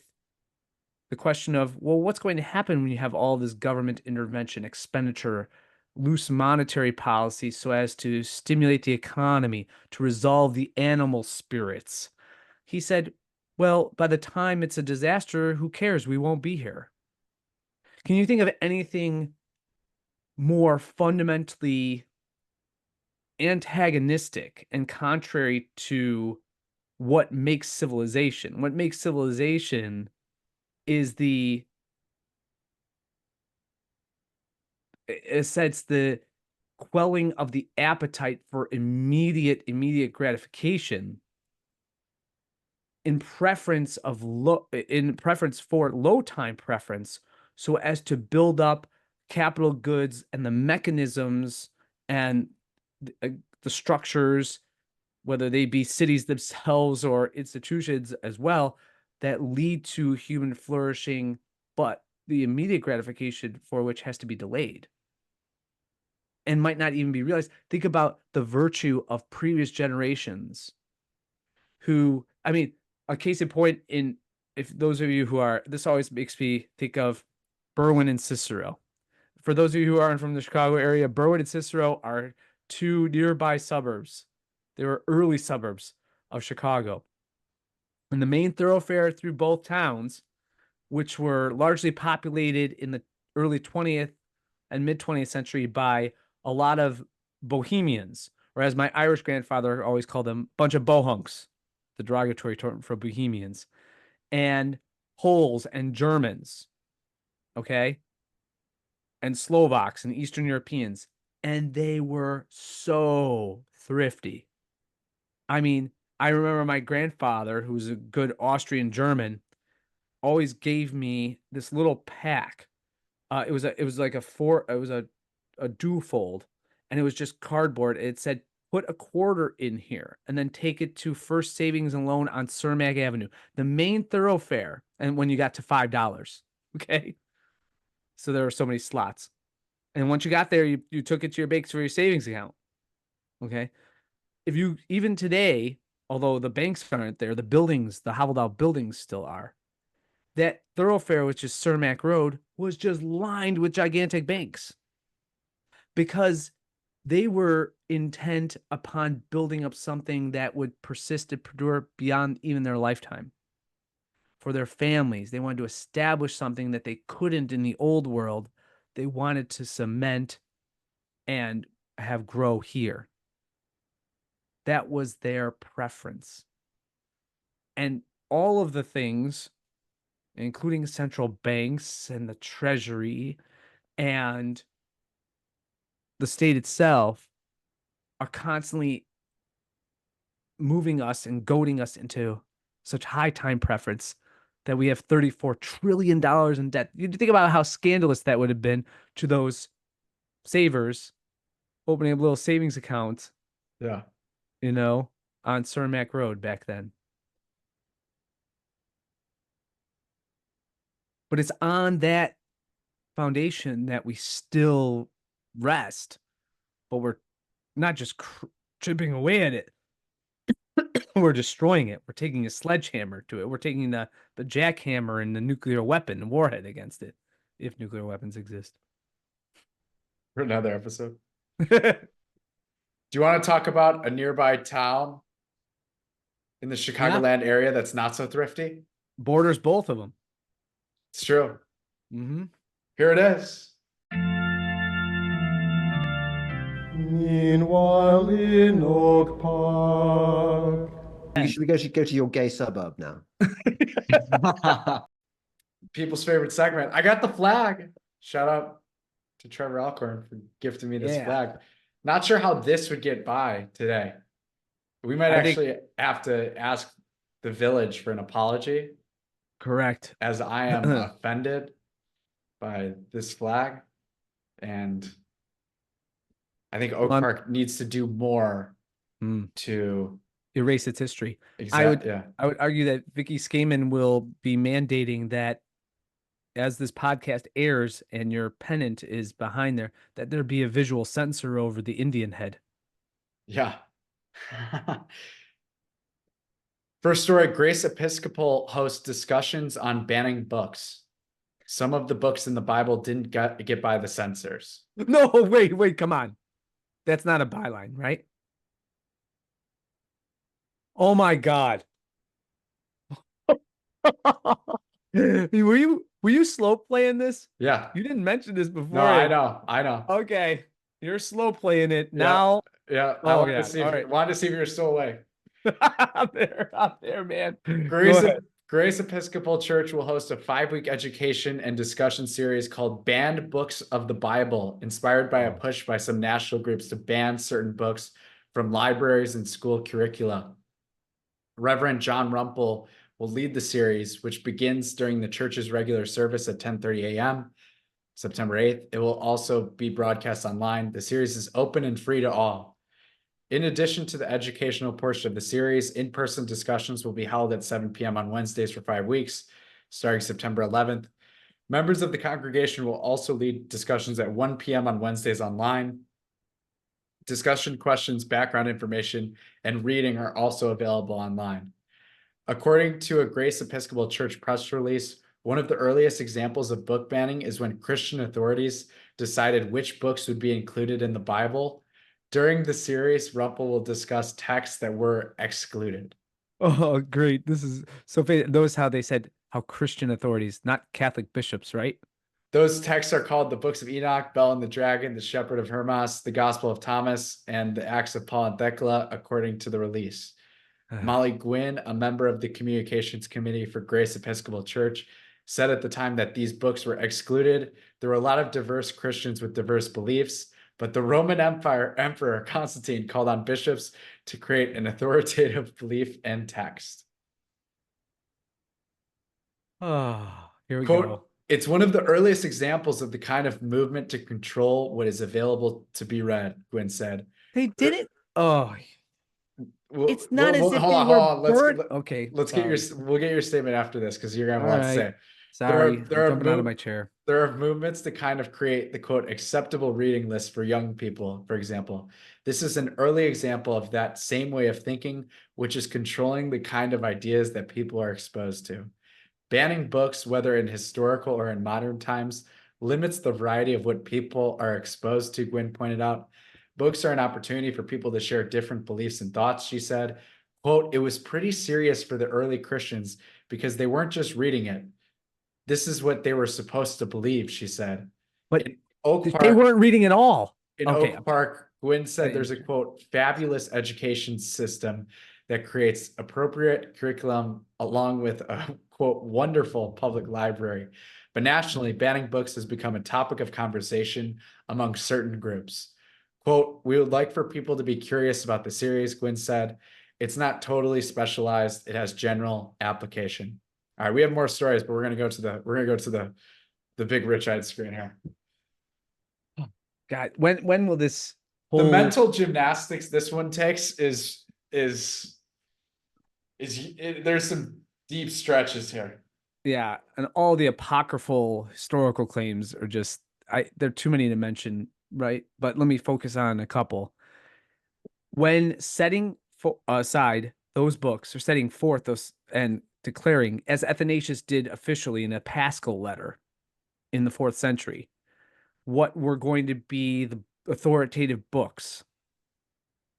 the question of, well, what's going to happen when you have all this government intervention, expenditure, loose monetary policy so as to stimulate the economy, to resolve the animal spirits? He said, well, by the time it's a disaster, who cares? We won't be here. Can you think of anything more fundamentally antagonistic and contrary to what makes civilization? What makes civilization is the quelling of the appetite for immediate gratification in preference for low time preference, so as to build up capital goods and the mechanisms and the structures, whether they be cities themselves or institutions as well, that lead to human flourishing, but the immediate gratification for which has to be delayed and might not even be realized. Think about the virtue of previous generations who, I mean, a case in point, if those of you who are, this always makes me think of Berwyn and Cicero. For those of you who aren't from the Chicago area, Berwyn and Cicero are two nearby suburbs. They were early suburbs of Chicago. And the main thoroughfare through both towns, which were largely populated in the early 20th and mid 20th century by a lot of bohemians, or as my Irish grandfather always called them, bunch of bohunks, the derogatory term for bohemians, and Poles and Germans, okay, and Slovaks and Eastern Europeans. And they were so thrifty. I mean, I remember my grandfather, who was a good Austrian German, always gave me this little pack. It was a duofold, and it was just cardboard. It said, put a quarter in here and then take it to First Savings and Loan on Cermak Avenue, the main thoroughfare. And when you got to $5, okay. So there were so many slots. And once you got there, you took it to your banks for your savings account. Okay. If you, even today, although the banks aren't there, the buildings, the hollowed out buildings still are. That thoroughfare, which is Cermak Road, was just lined with gigantic banks because they were intent upon building up something that would persist and perdure beyond even their lifetime. For their families, they wanted to establish something that they couldn't in the old world. They wanted to cement and have grow here. That was their preference. And all of the things, including central banks and the treasury and the state itself, are constantly moving us and goading us into such high time preference that we have $34 trillion in debt. You think about how scandalous that would have been to those savers opening up little savings accounts, Yeah. On Cermak Road back then. But it's on that foundation that we still rest, but we're not just chipping away at it. We're destroying it. We're taking a sledgehammer to it. We're taking the jackhammer and the nuclear weapon and warhead against it, if nuclear weapons exist. For another episode. Do you want to talk about a nearby town in the Chicagoland area that's not so thrifty? Borders both of them. It's true. Mm-hmm. Here it is. Meanwhile in Oak Park. We should go to your gay suburb now. People's favorite segment. I got the flag. Shout out to Trevor Alcorn for gifting me this flag. Not sure how this would get by today. We might actually have to ask the village for an apology. Correct. As I am offended by this flag. And I think Oak Park needs to do more to erase its history. I would argue that Vicky Skaman will be mandating that as this podcast airs and your pennant is behind there, that there be a visual censor over the Indian head. Yeah. First story, Grace Episcopal hosts discussions on banning books. Some of the books in the Bible didn't get by the censors. No, wait, come on. That's not a byline, right? Oh my God. Were you slow playing this? Yeah. You didn't mention this before. No, I know. Okay. You're slow playing it now. Yeah. I wanted to see if you're still awake. Out there, man. Grace Episcopal Church will host a 5-week education and discussion series called Banned Books of the Bible, inspired by a push by some national groups to ban certain books from libraries and school curricula. Reverend John Rumpel will lead the series, which begins during the church's regular service at 10:30 a.m. September 8th. It will also be broadcast online. The series is open and free to all. In addition to the educational portion of the series, in-person discussions will be held at 7 p.m. on Wednesdays for 5 weeks, starting September 11th. Members of the congregation will also lead discussions at 1 p.m. on Wednesdays online. Discussion questions, background information, and reading are also available online. According to a Grace Episcopal Church press release, one of the earliest examples of book banning is when Christian authorities decided which books would be included in the Bible. During the series, Rumpel will discuss texts that were excluded. Oh, great. This is so those how they said how Christian authorities, not Catholic bishops, right? Those texts are called the Books of Enoch, Bel and the Dragon, the Shepherd of Hermas, the Gospel of Thomas, and the Acts of Paul and Thecla, according to the release. Molly Gwynn, a member of the Communications Committee for Grace Episcopal Church, said at the time that these books were excluded. There were a lot of diverse Christians with diverse beliefs, but the Roman Emperor Constantine called on bishops to create an authoritative belief and text. Oh, here we Quote, go. It's one of the earliest examples of the kind of movement to control what is available to be read, Gwynn said. They did it. Oh, it's not as if hold on. We'll get your statement after this because you're gonna have a lot to say. Sorry, I'm jumping out of my chair. There are movements to kind of create the quote acceptable reading list for young people, for example. This is an early example of that same way of thinking, which is controlling the kind of ideas that people are exposed to. Banning books, whether in historical or in modern times, limits the variety of what people are exposed to, Gwynn pointed out. Books are an opportunity for people to share different beliefs and thoughts, she said. Quote, it was pretty serious for the early Christians because they weren't just reading it. This is what they were supposed to believe, she said. But they weren't reading at all. In Oak Park, Gwynn said there's a, quote, fabulous education system that creates appropriate curriculum along with a, quote, wonderful public library. But nationally, banning books has become a topic of conversation among certain groups. Quote, we would like for people to be curious about the series, Gwynn said. It's not totally specialized. It has general application. All right, we have more stories, but we're gonna go to the big rich-eyed screen here. God, when will this The whole mental gymnastics this one takes there's some deep stretches here. yeah, and all the apocryphal historical claims are just they're too many to mention, right? But let me focus on a couple. When setting aside those books, or setting forth those and declaring, as Athanasius did officially in a Paschal letter in the 4th century, what were going to be the authoritative books,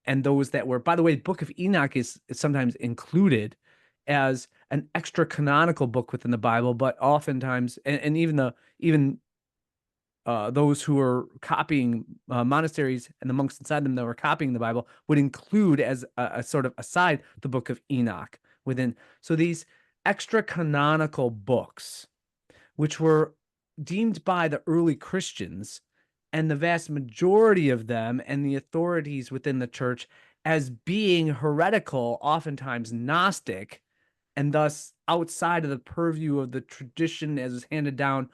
and those that were, by the way, the Book of Enoch is sometimes included as an extra canonical book within the Bible, but oftentimes, and even those who were copying monasteries and the monks inside them that were copying the Bible would include as a sort of aside the Book of Enoch within. So these extra canonical books, which were deemed by the early Christians and the vast majority of them and the authorities within the church as being heretical, oftentimes Gnostic, and thus outside of the purview of the tradition as is handed down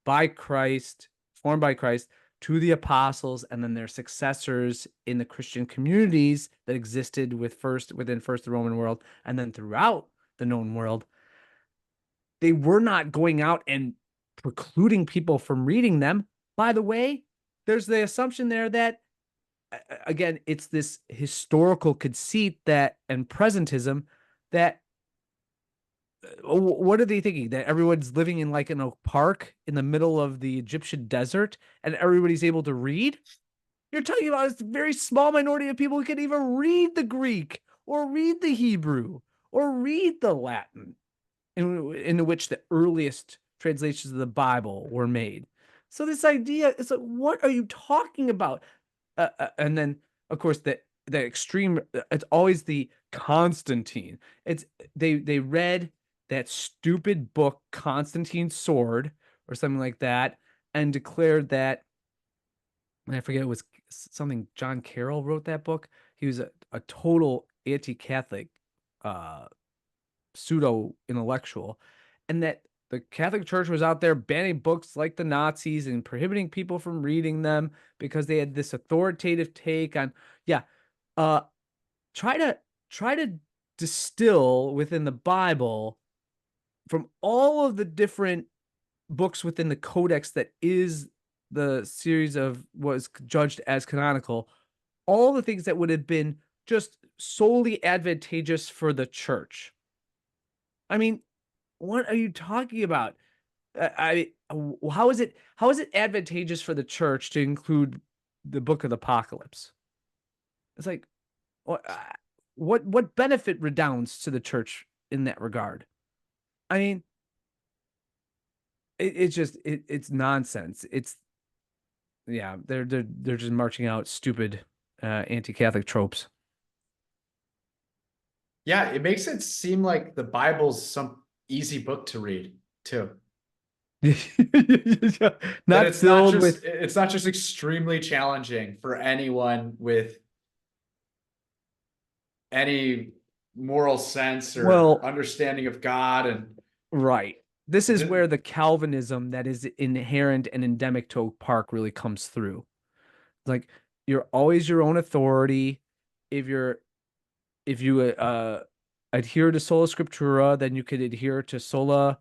by Christ, formed by Christ, to the apostles and then their successors in the Christian communities that existed within first the Roman world and then throughout the known world. They were not going out and precluding people from reading them. By the way, there's the assumption there that, again, it's this historical conceit that and presentism that what are they thinking? That everyone's living in like in a park in the middle of the Egyptian desert and everybody's able to read? You're talking about a very small minority of people who can even read the Greek or read the Hebrew or read the Latin in which the earliest translations of the Bible were made. So this idea is like, what are you talking about? And then, of course, the extreme. It's always the Constantine. It's they read that stupid book Constantine's Sword or something like that, and declared that. And I forget, it was something John Carroll wrote that book. He was a total anti-Catholic, pseudo intellectual, and that the Catholic Church was out there banning books like the Nazis and prohibiting people from reading them because they had this authoritative take on, try to distill within the Bible from all of the different books within the codex that is the series of was judged as canonical, all the things that would have been just solely advantageous for the church. I mean, what are you talking about? How is it advantageous for the church to include the Book of the Apocalypse? It's like, what benefit redounds to the church in that regard? I mean, it's just it's nonsense. They're just marching out stupid anti-Catholic tropes. Yeah, it makes it seem like the Bible's some easy book to read too. Not it's filled not just with it's not just extremely challenging for anyone with any moral sense or understanding of God. And right. This is where the Calvinism that is inherent and endemic to Oak Park really comes through. Like, you're always your own authority. If you adhere to sola scriptura, then you could adhere to sola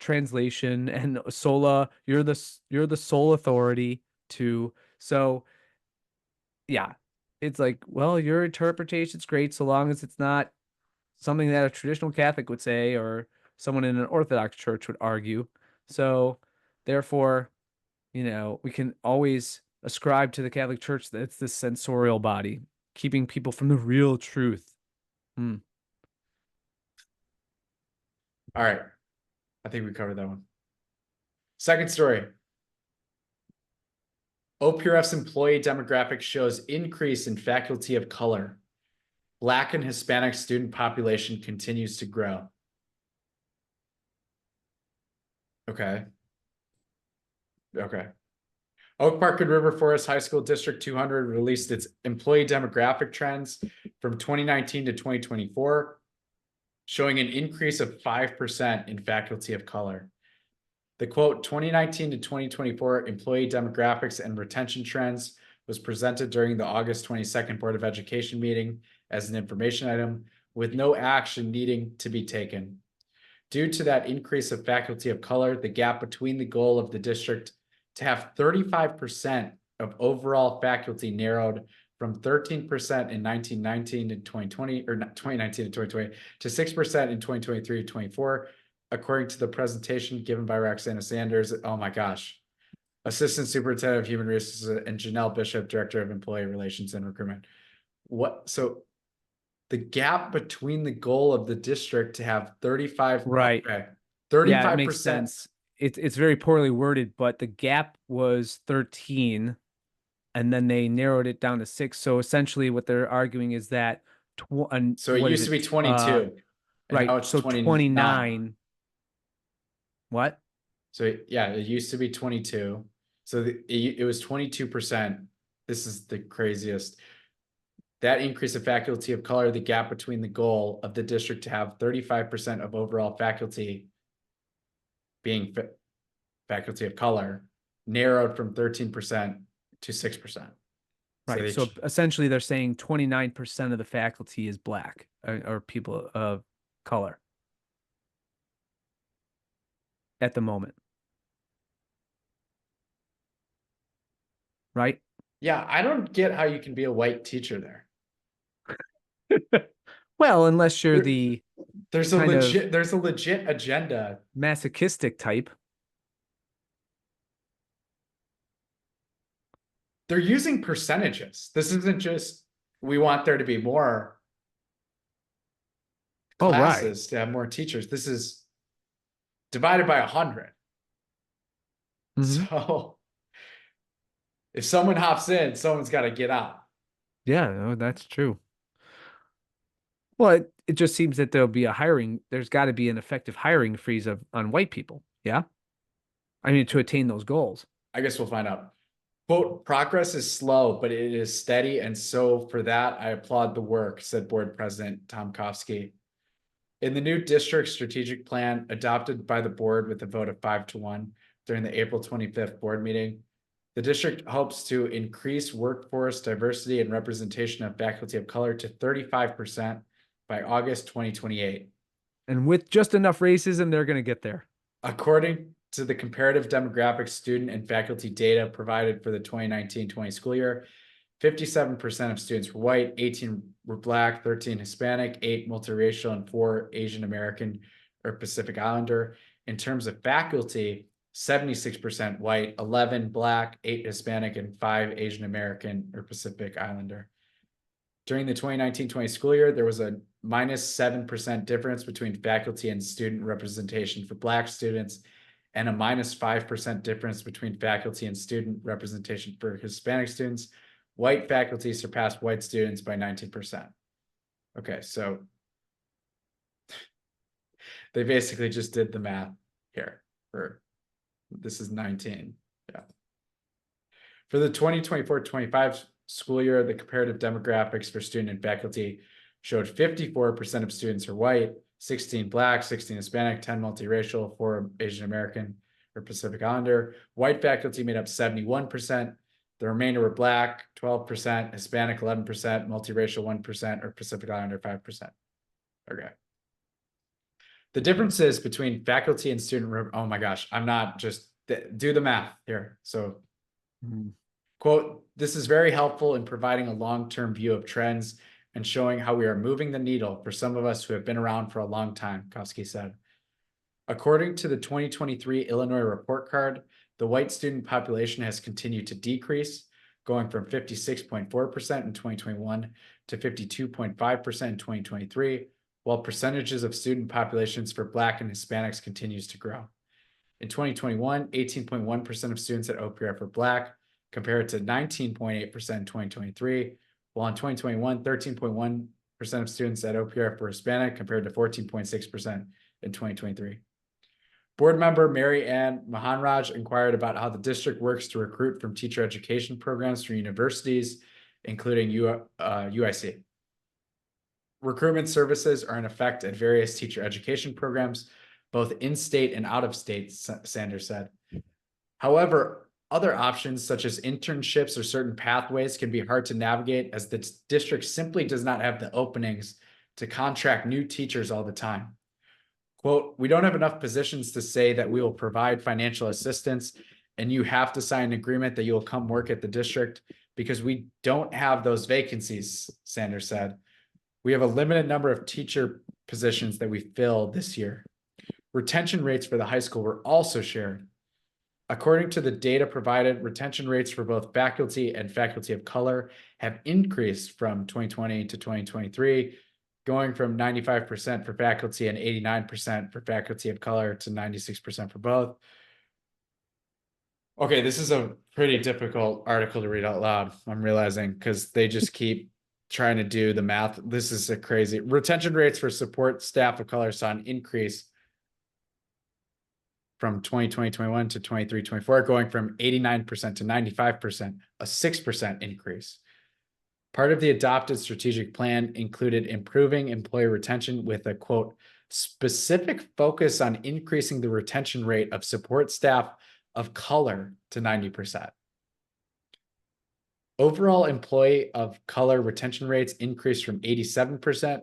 translation, and sola, you're the sole authority to. So yeah, it's like, well, your interpretation's great so long as it's not something that a traditional Catholic would say or someone in an Orthodox church would argue. So therefore, we can always ascribe to the Catholic Church that it's this sensorial body, keeping people from the real truth. All right. I think we covered that one. Second story. OPRF's employee demographic shows increase in faculty of color. Black and Hispanic student population continues to grow. Okay. Oak Park and River Forest High School District 200 released its employee demographic trends from 2019 to 2024. showing an increase of 5% in faculty of color. The quote 2019 to 2024 employee demographics and retention trends was presented during the August 22nd Board of Education meeting as an information item with no action needing to be taken. Due to that increase of faculty of color, the gap between the goal of the district to have 35% of overall faculty narrowed from 13% in 1919 to 2020, or 2019 to 2020, to 6% in 2023 to 24, according to the presentation given by Roxana Sanders. Oh my gosh. Assistant Superintendent of Human Resources, and Janelle Bishop, Director of Employee Relations and Recruitment. What? So the gap between the goal of the district to have 35, Right. okay, Yeah, it makes 35%. sense. It's very poorly worded, but the gap was 13, and then they narrowed it down to 6. So essentially, what they're arguing is that So it used to be 22. And now right. it's So 29. What? So yeah, it used to be 22. So it was 22%. This is the craziest. That increase of faculty of color, the gap between the goal of the district to have 35% of overall faculty being faculty of color narrowed from 13% to 6%. Right. So essentially, they're saying 29% of the faculty is Black or people of color at the moment. Right? Yeah, I don't get how you can be a white teacher there. Well, unless you're the there's a legit agenda. Masochistic type. They're using percentages. This isn't just we want there to be more classes to have more teachers. This is divided by 100. So if someone hops in, someone's got to get out. Yeah, no, that's true. Well, it just seems that there's got to be an effective hiring freeze on white people. Yeah. I mean, to attain those goals. I guess we'll find out. Quote, progress is slow, but it is steady. And so for that, I applaud the work, said Board President Tom Kofsky. In the new district strategic plan adopted by the board with a vote of 5-1 during the April 25th board meeting, the district hopes to increase workforce diversity and representation of faculty of color to 35% by August 2028. And with just enough racism, they're going to get there. According to the comparative demographic student and faculty data provided for the 2019-20 school year, 57% of students were white, 18 were Black, 13 Hispanic, 8 multiracial, and 4 Asian American or Pacific Islander. In terms of faculty, 76% white, 11 Black, 8 Hispanic, and 5 Asian American or Pacific Islander. During the 2019-20 school year, there was a -7% difference between faculty and student representation for Black students, and a -5% difference between faculty and student representation for Hispanic students. White faculty surpassed white students by 19%. Okay, so they basically just did the math here. This is 19. Yeah. For the 2024-25 school year, the comparative demographics for student and faculty showed 54% of students are white, 16 Black, 16 Hispanic, 10 multiracial, 4 Asian American or Pacific Islander. White faculty made up 71%. The remainder were Black, 12%, Hispanic, 11%, multiracial, 1%, or Pacific Islander, 5%. Okay. The differences between faculty and student, oh my gosh, I'm not just, do the math here. So, quote, this is very helpful in providing a long-term view of trends and showing how we are moving the needle for some of us who have been around for a long time, Kofsky said. According to the 2023 Illinois report card, the white student population has continued to decrease, going from 56.4% in 2021 to 52.5% in 2023, while percentages of student populations for Black and Hispanics continues to grow. In 2021, 18.1% of students at OPRF were Black, compared to 19.8% in 2023, while in 2021, 13.1% of students at OPRF were Hispanic, compared to 14.6% in 2023. Board member Mary Ann Mahanraj inquired about how the district works to recruit from teacher education programs for universities, including UIC. Recruitment services are in effect at various teacher education programs, both in-state and out-of-state, Sanders said. However, other options such as internships or certain pathways can be hard to navigate as the district simply does not have the openings to contract new teachers all the time. Quote, we don't have enough positions to say that we will provide financial assistance and you have to sign an agreement that you will come work at the district because we don't have those vacancies, Sanders said. We have a limited number of teacher positions that we fill this year. Retention rates for the high school were also shared. According to the data provided, retention rates for both faculty and faculty of color have increased from 2020 to 2023, going from 95% for faculty and 89% for faculty of color to 96% for both. Okay, this is a pretty difficult article to read out loud, I'm realizing, because they just keep trying to do the math. This is a crazy. Retention rates for support staff of color saw an increase from 2020-21 to 23-24, going from 89% to 95%, a 6% increase. Part of the adopted strategic plan included improving employee retention with a, quote, specific focus on increasing the retention rate of support staff of color to 90%. Overall employee of color retention rates increased from 87%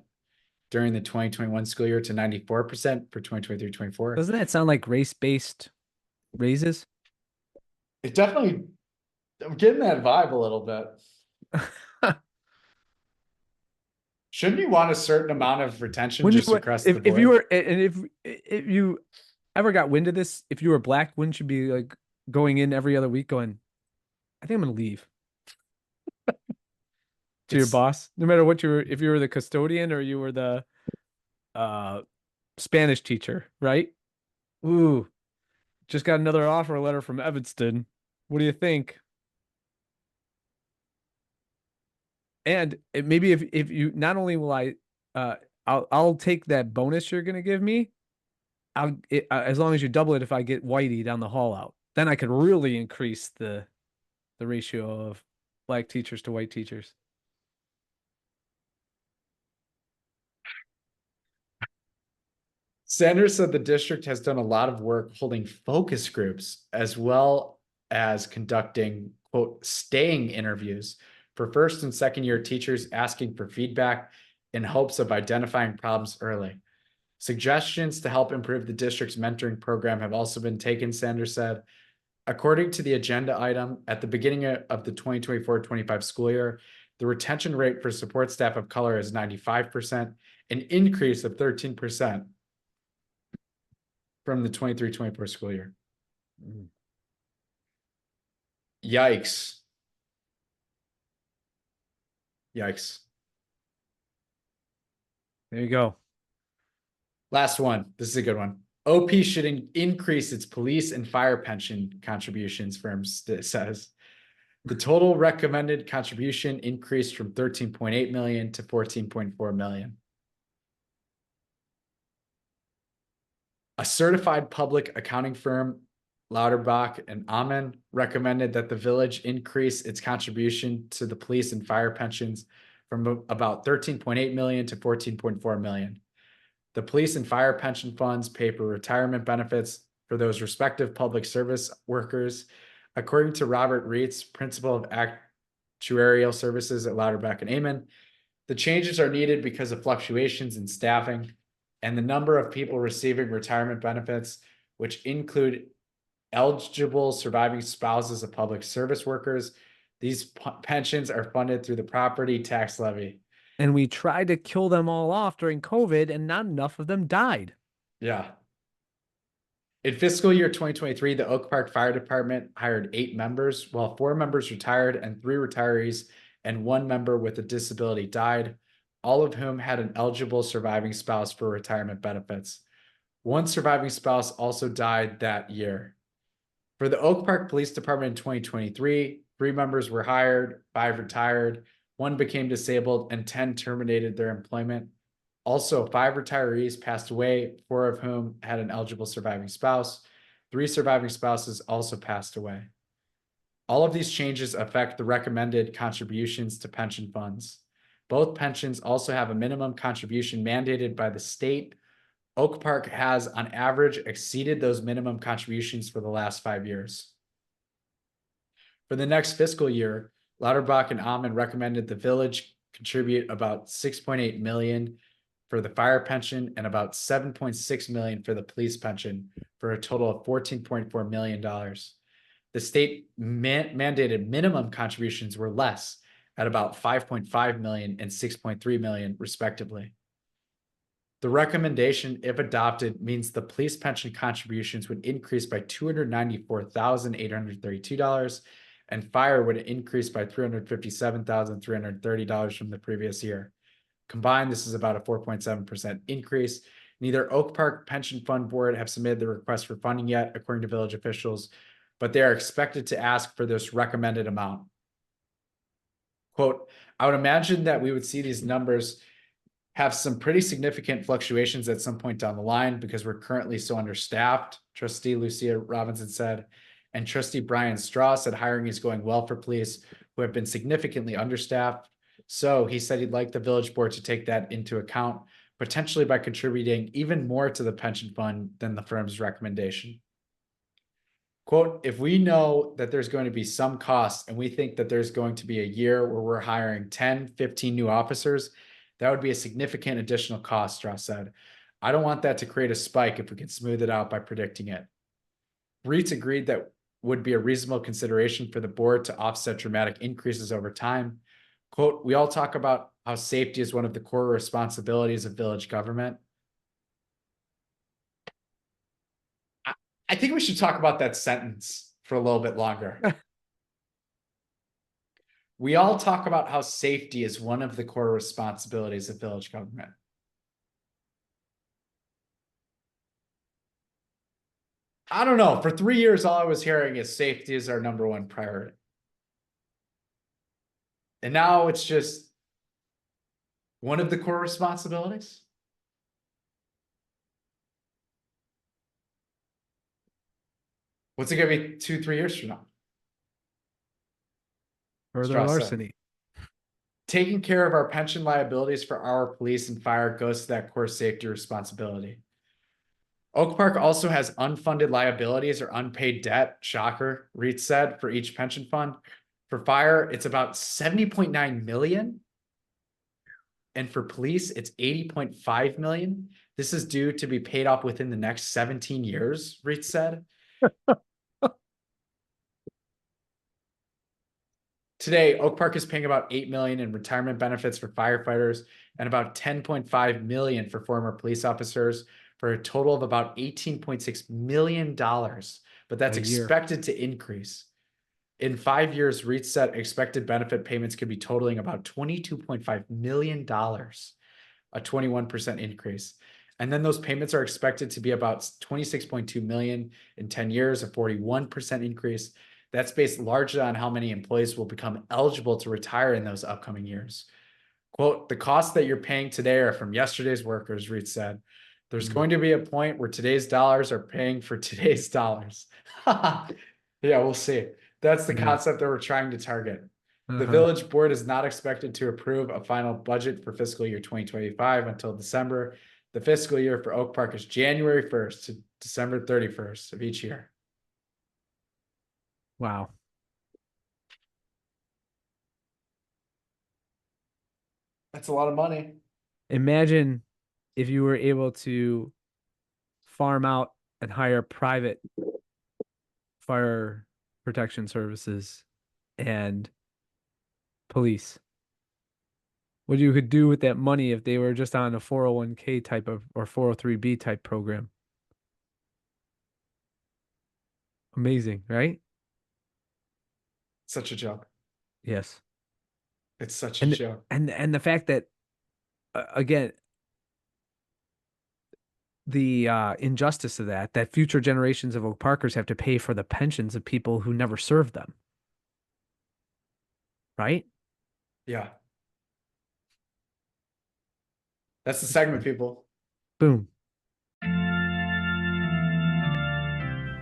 during the 2021 school year to 94% for 2023-24. Doesn't that sound like race-based raises? It definitely, I'm getting that vibe a little bit. Shouldn't you want a certain amount of retention just across the board? If you were, and if you ever got wind of this, if you were black, wouldn't you be like going in every other week going, I think I'm gonna leave to your boss, no matter what you were, if you were the custodian or you were the Spanish teacher, right? Ooh, just got another offer letter from Evanston. What do you think? And maybe if you, not only will I'll take that bonus you're gonna give me, as long as you double it if I get whitey down the hall out, then I could really increase the ratio of black teachers to white teachers. Sanders said the district has done a lot of work holding focus groups as well as conducting, quote, staying interviews for first and second year teachers asking for feedback in hopes of identifying problems early. Suggestions to help improve the district's mentoring program have also been taken, Sanders said. According to the agenda item, at the beginning of the 2024-25 school year, the retention rate for support staff of color is 95%, an increase of 13% from the 23-24 school year. Yikes. Yikes. There you go. Last one. This is a good one. OP should increase its police and fire pension contributions, firm says. The total recommended contribution increased from 13.8 million to 14.4 million. A certified public accounting firm, Lauterbach and Amen, recommended that the village increase its contribution to the police and fire pensions from about 13.8 million to 14.4 million. The police and fire pension funds pay for retirement benefits for those respective public service workers. According to Robert Reitz, principal of actuarial services at Lauterbach and Amen, the changes are needed because of fluctuations in staffing and the number of people receiving retirement benefits, which include eligible surviving spouses of public service workers. These pensions are funded through the property tax levy. And we tried to kill them all off during COVID, and not enough of them died. Yeah. In fiscal year 2023, the Oak Park Fire Department hired 8 members, while 4 members retired and 3 retirees and 1 member with a disability died, all of whom had an eligible surviving spouse for retirement benefits. 1 surviving spouse also died that year. For the Oak Park Police Department in 2023, 3 members were hired, 5 retired, 1 became disabled, and 10 terminated their employment. Also, 5 retirees passed away, 4 of whom had an eligible surviving spouse. 3 surviving spouses also passed away. All of these changes affect the recommended contributions to pension funds. Both pensions also have a minimum contribution mandated by the state. Oak Park has, on average, exceeded those minimum contributions for the last 5 years. For the next fiscal year, Lauterbach and Amman recommended the village contribute about 6.8 million for the fire pension and about 7.6 million for the police pension, for a total of $14.4 million. The state mandated minimum contributions were less, at about 5.5 million and 6.3 million, respectively. The recommendation, if adopted, means the police pension contributions would increase by $294,832, and fire would increase by $357,330 from the previous year. Combined, this is about a 4.7% increase. Neither Oak Park Pension Fund Board have submitted the request for funding yet, according to village officials, but they are expected to ask for this recommended amount. Quote, I would imagine that we would see these numbers have some pretty significant fluctuations at some point down the line because we're currently so understaffed, Trustee Lucia Robinson said. And Trustee Brian Straw said hiring is going well for police who have been significantly understaffed. So he said he'd like the village board to take that into account, potentially by contributing even more to the pension fund than the firm's recommendation. Quote, if we know that there's going to be some costs and we think that there's going to be a year where we're hiring 10, 15 new officers, that would be a significant additional cost, Straw said. I don't want that to create a spike if we can smooth it out by predicting it. REITs agreed that would be a reasonable consideration for the board to offset dramatic increases over time. Quote, we all talk about how safety is one of the core responsibilities of village government. I think we should talk about that sentence for a little bit longer. We all talk about how safety is one of the core responsibilities of village government. I don't know. For 3 years, all I was hearing is safety is our number one priority. And now it's just one of the core responsibilities. What's it going to be 2-3 years from now? Further Straw said, larceny. taking care of our pension liabilities for our police and fire goes to that core safety responsibility. Oak Park also has unfunded liabilities or unpaid debt, shocker, REIT said, for each pension fund. For fire, it's about 70.9 million. And for police, it's 80.5 million. This is due to be paid off within the next 17 years, REIT said. Today, Oak Park is paying about 8 million in retirement benefits for firefighters and about 10.5 million for former police officers, for a total of about $18.6 million, but that's expected to increase. In 5 years, REIT said expected benefit payments could be totaling about $22.5 million, a 21% increase. And then those payments are expected to be about 26.2 million in 10 years, a 41% increase. That's based largely on how many employees will become eligible to retire in those upcoming years. Quote, the costs that you're paying today are from yesterday's workers, REIT said. There's going to be a point where today's dollars are paying for today's dollars. Yeah, we'll see. That's the concept that we're trying to target. The village board is not expected to approve a final budget for fiscal year 2025 until December. The fiscal year for Oak Park is January 1st to December 31st of each year. Wow. That's a lot of money. Imagine if you were able to farm out and hire private fire protection services and police. What you could do with that money if they were just on a 401k type of or 403b type program. Amazing, right? Such a joke. Yes. It's such a joke. And the fact that again, the injustice of that future generations of Oak Parkers have to pay for the pensions of people who never served them. Right? Yeah. That's the segment, people. Boom.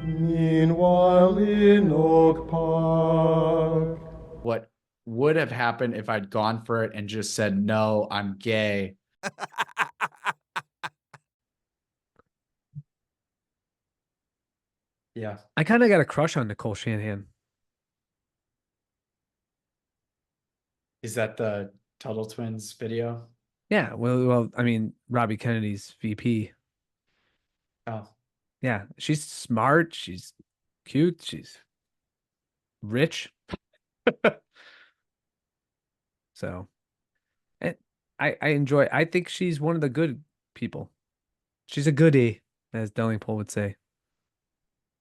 Meanwhile in Oak Park. What would have happened if I'd gone for it and just said, no, I'm gay. Yeah. I kind of got a crush on Nicole Shanahan. Is that the Tuttle Twins video? Yeah, well, I mean, Robbie Kennedy's VP. Oh, Yeah, she's smart. She's cute. She's rich. So, and I enjoy. I think she's one of the good people. She's a goodie, as Delingpole would say.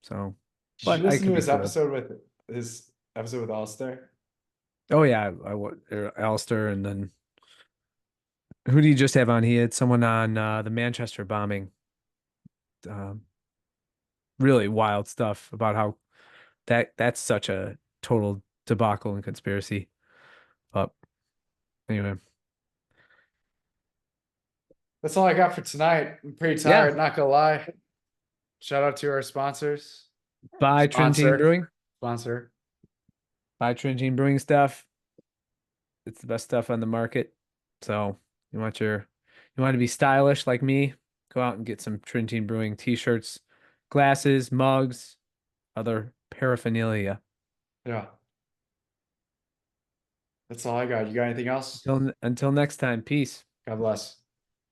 So, did but you I listen could to be his fooled. episode with Alistair? Oh yeah, Alistair, and then who did he just have on? He had someone on the Manchester bombing. Um, really wild stuff about how that's such a total debacle and conspiracy. But anyway, That's all I got for tonight. I'm pretty Yeah. tired, not gonna lie. Shout out to our sponsors. buy Trinitine Sponsor. Brewing. Sponsor. Buy Trinitine Brewing stuff. It's the best stuff on the market. So you want to be stylish like me, go out and get some Trinitine Brewing t-shirts, glasses, mugs, other paraphernalia. Yeah. That's all I got. You got anything else? Until next time, peace. God bless.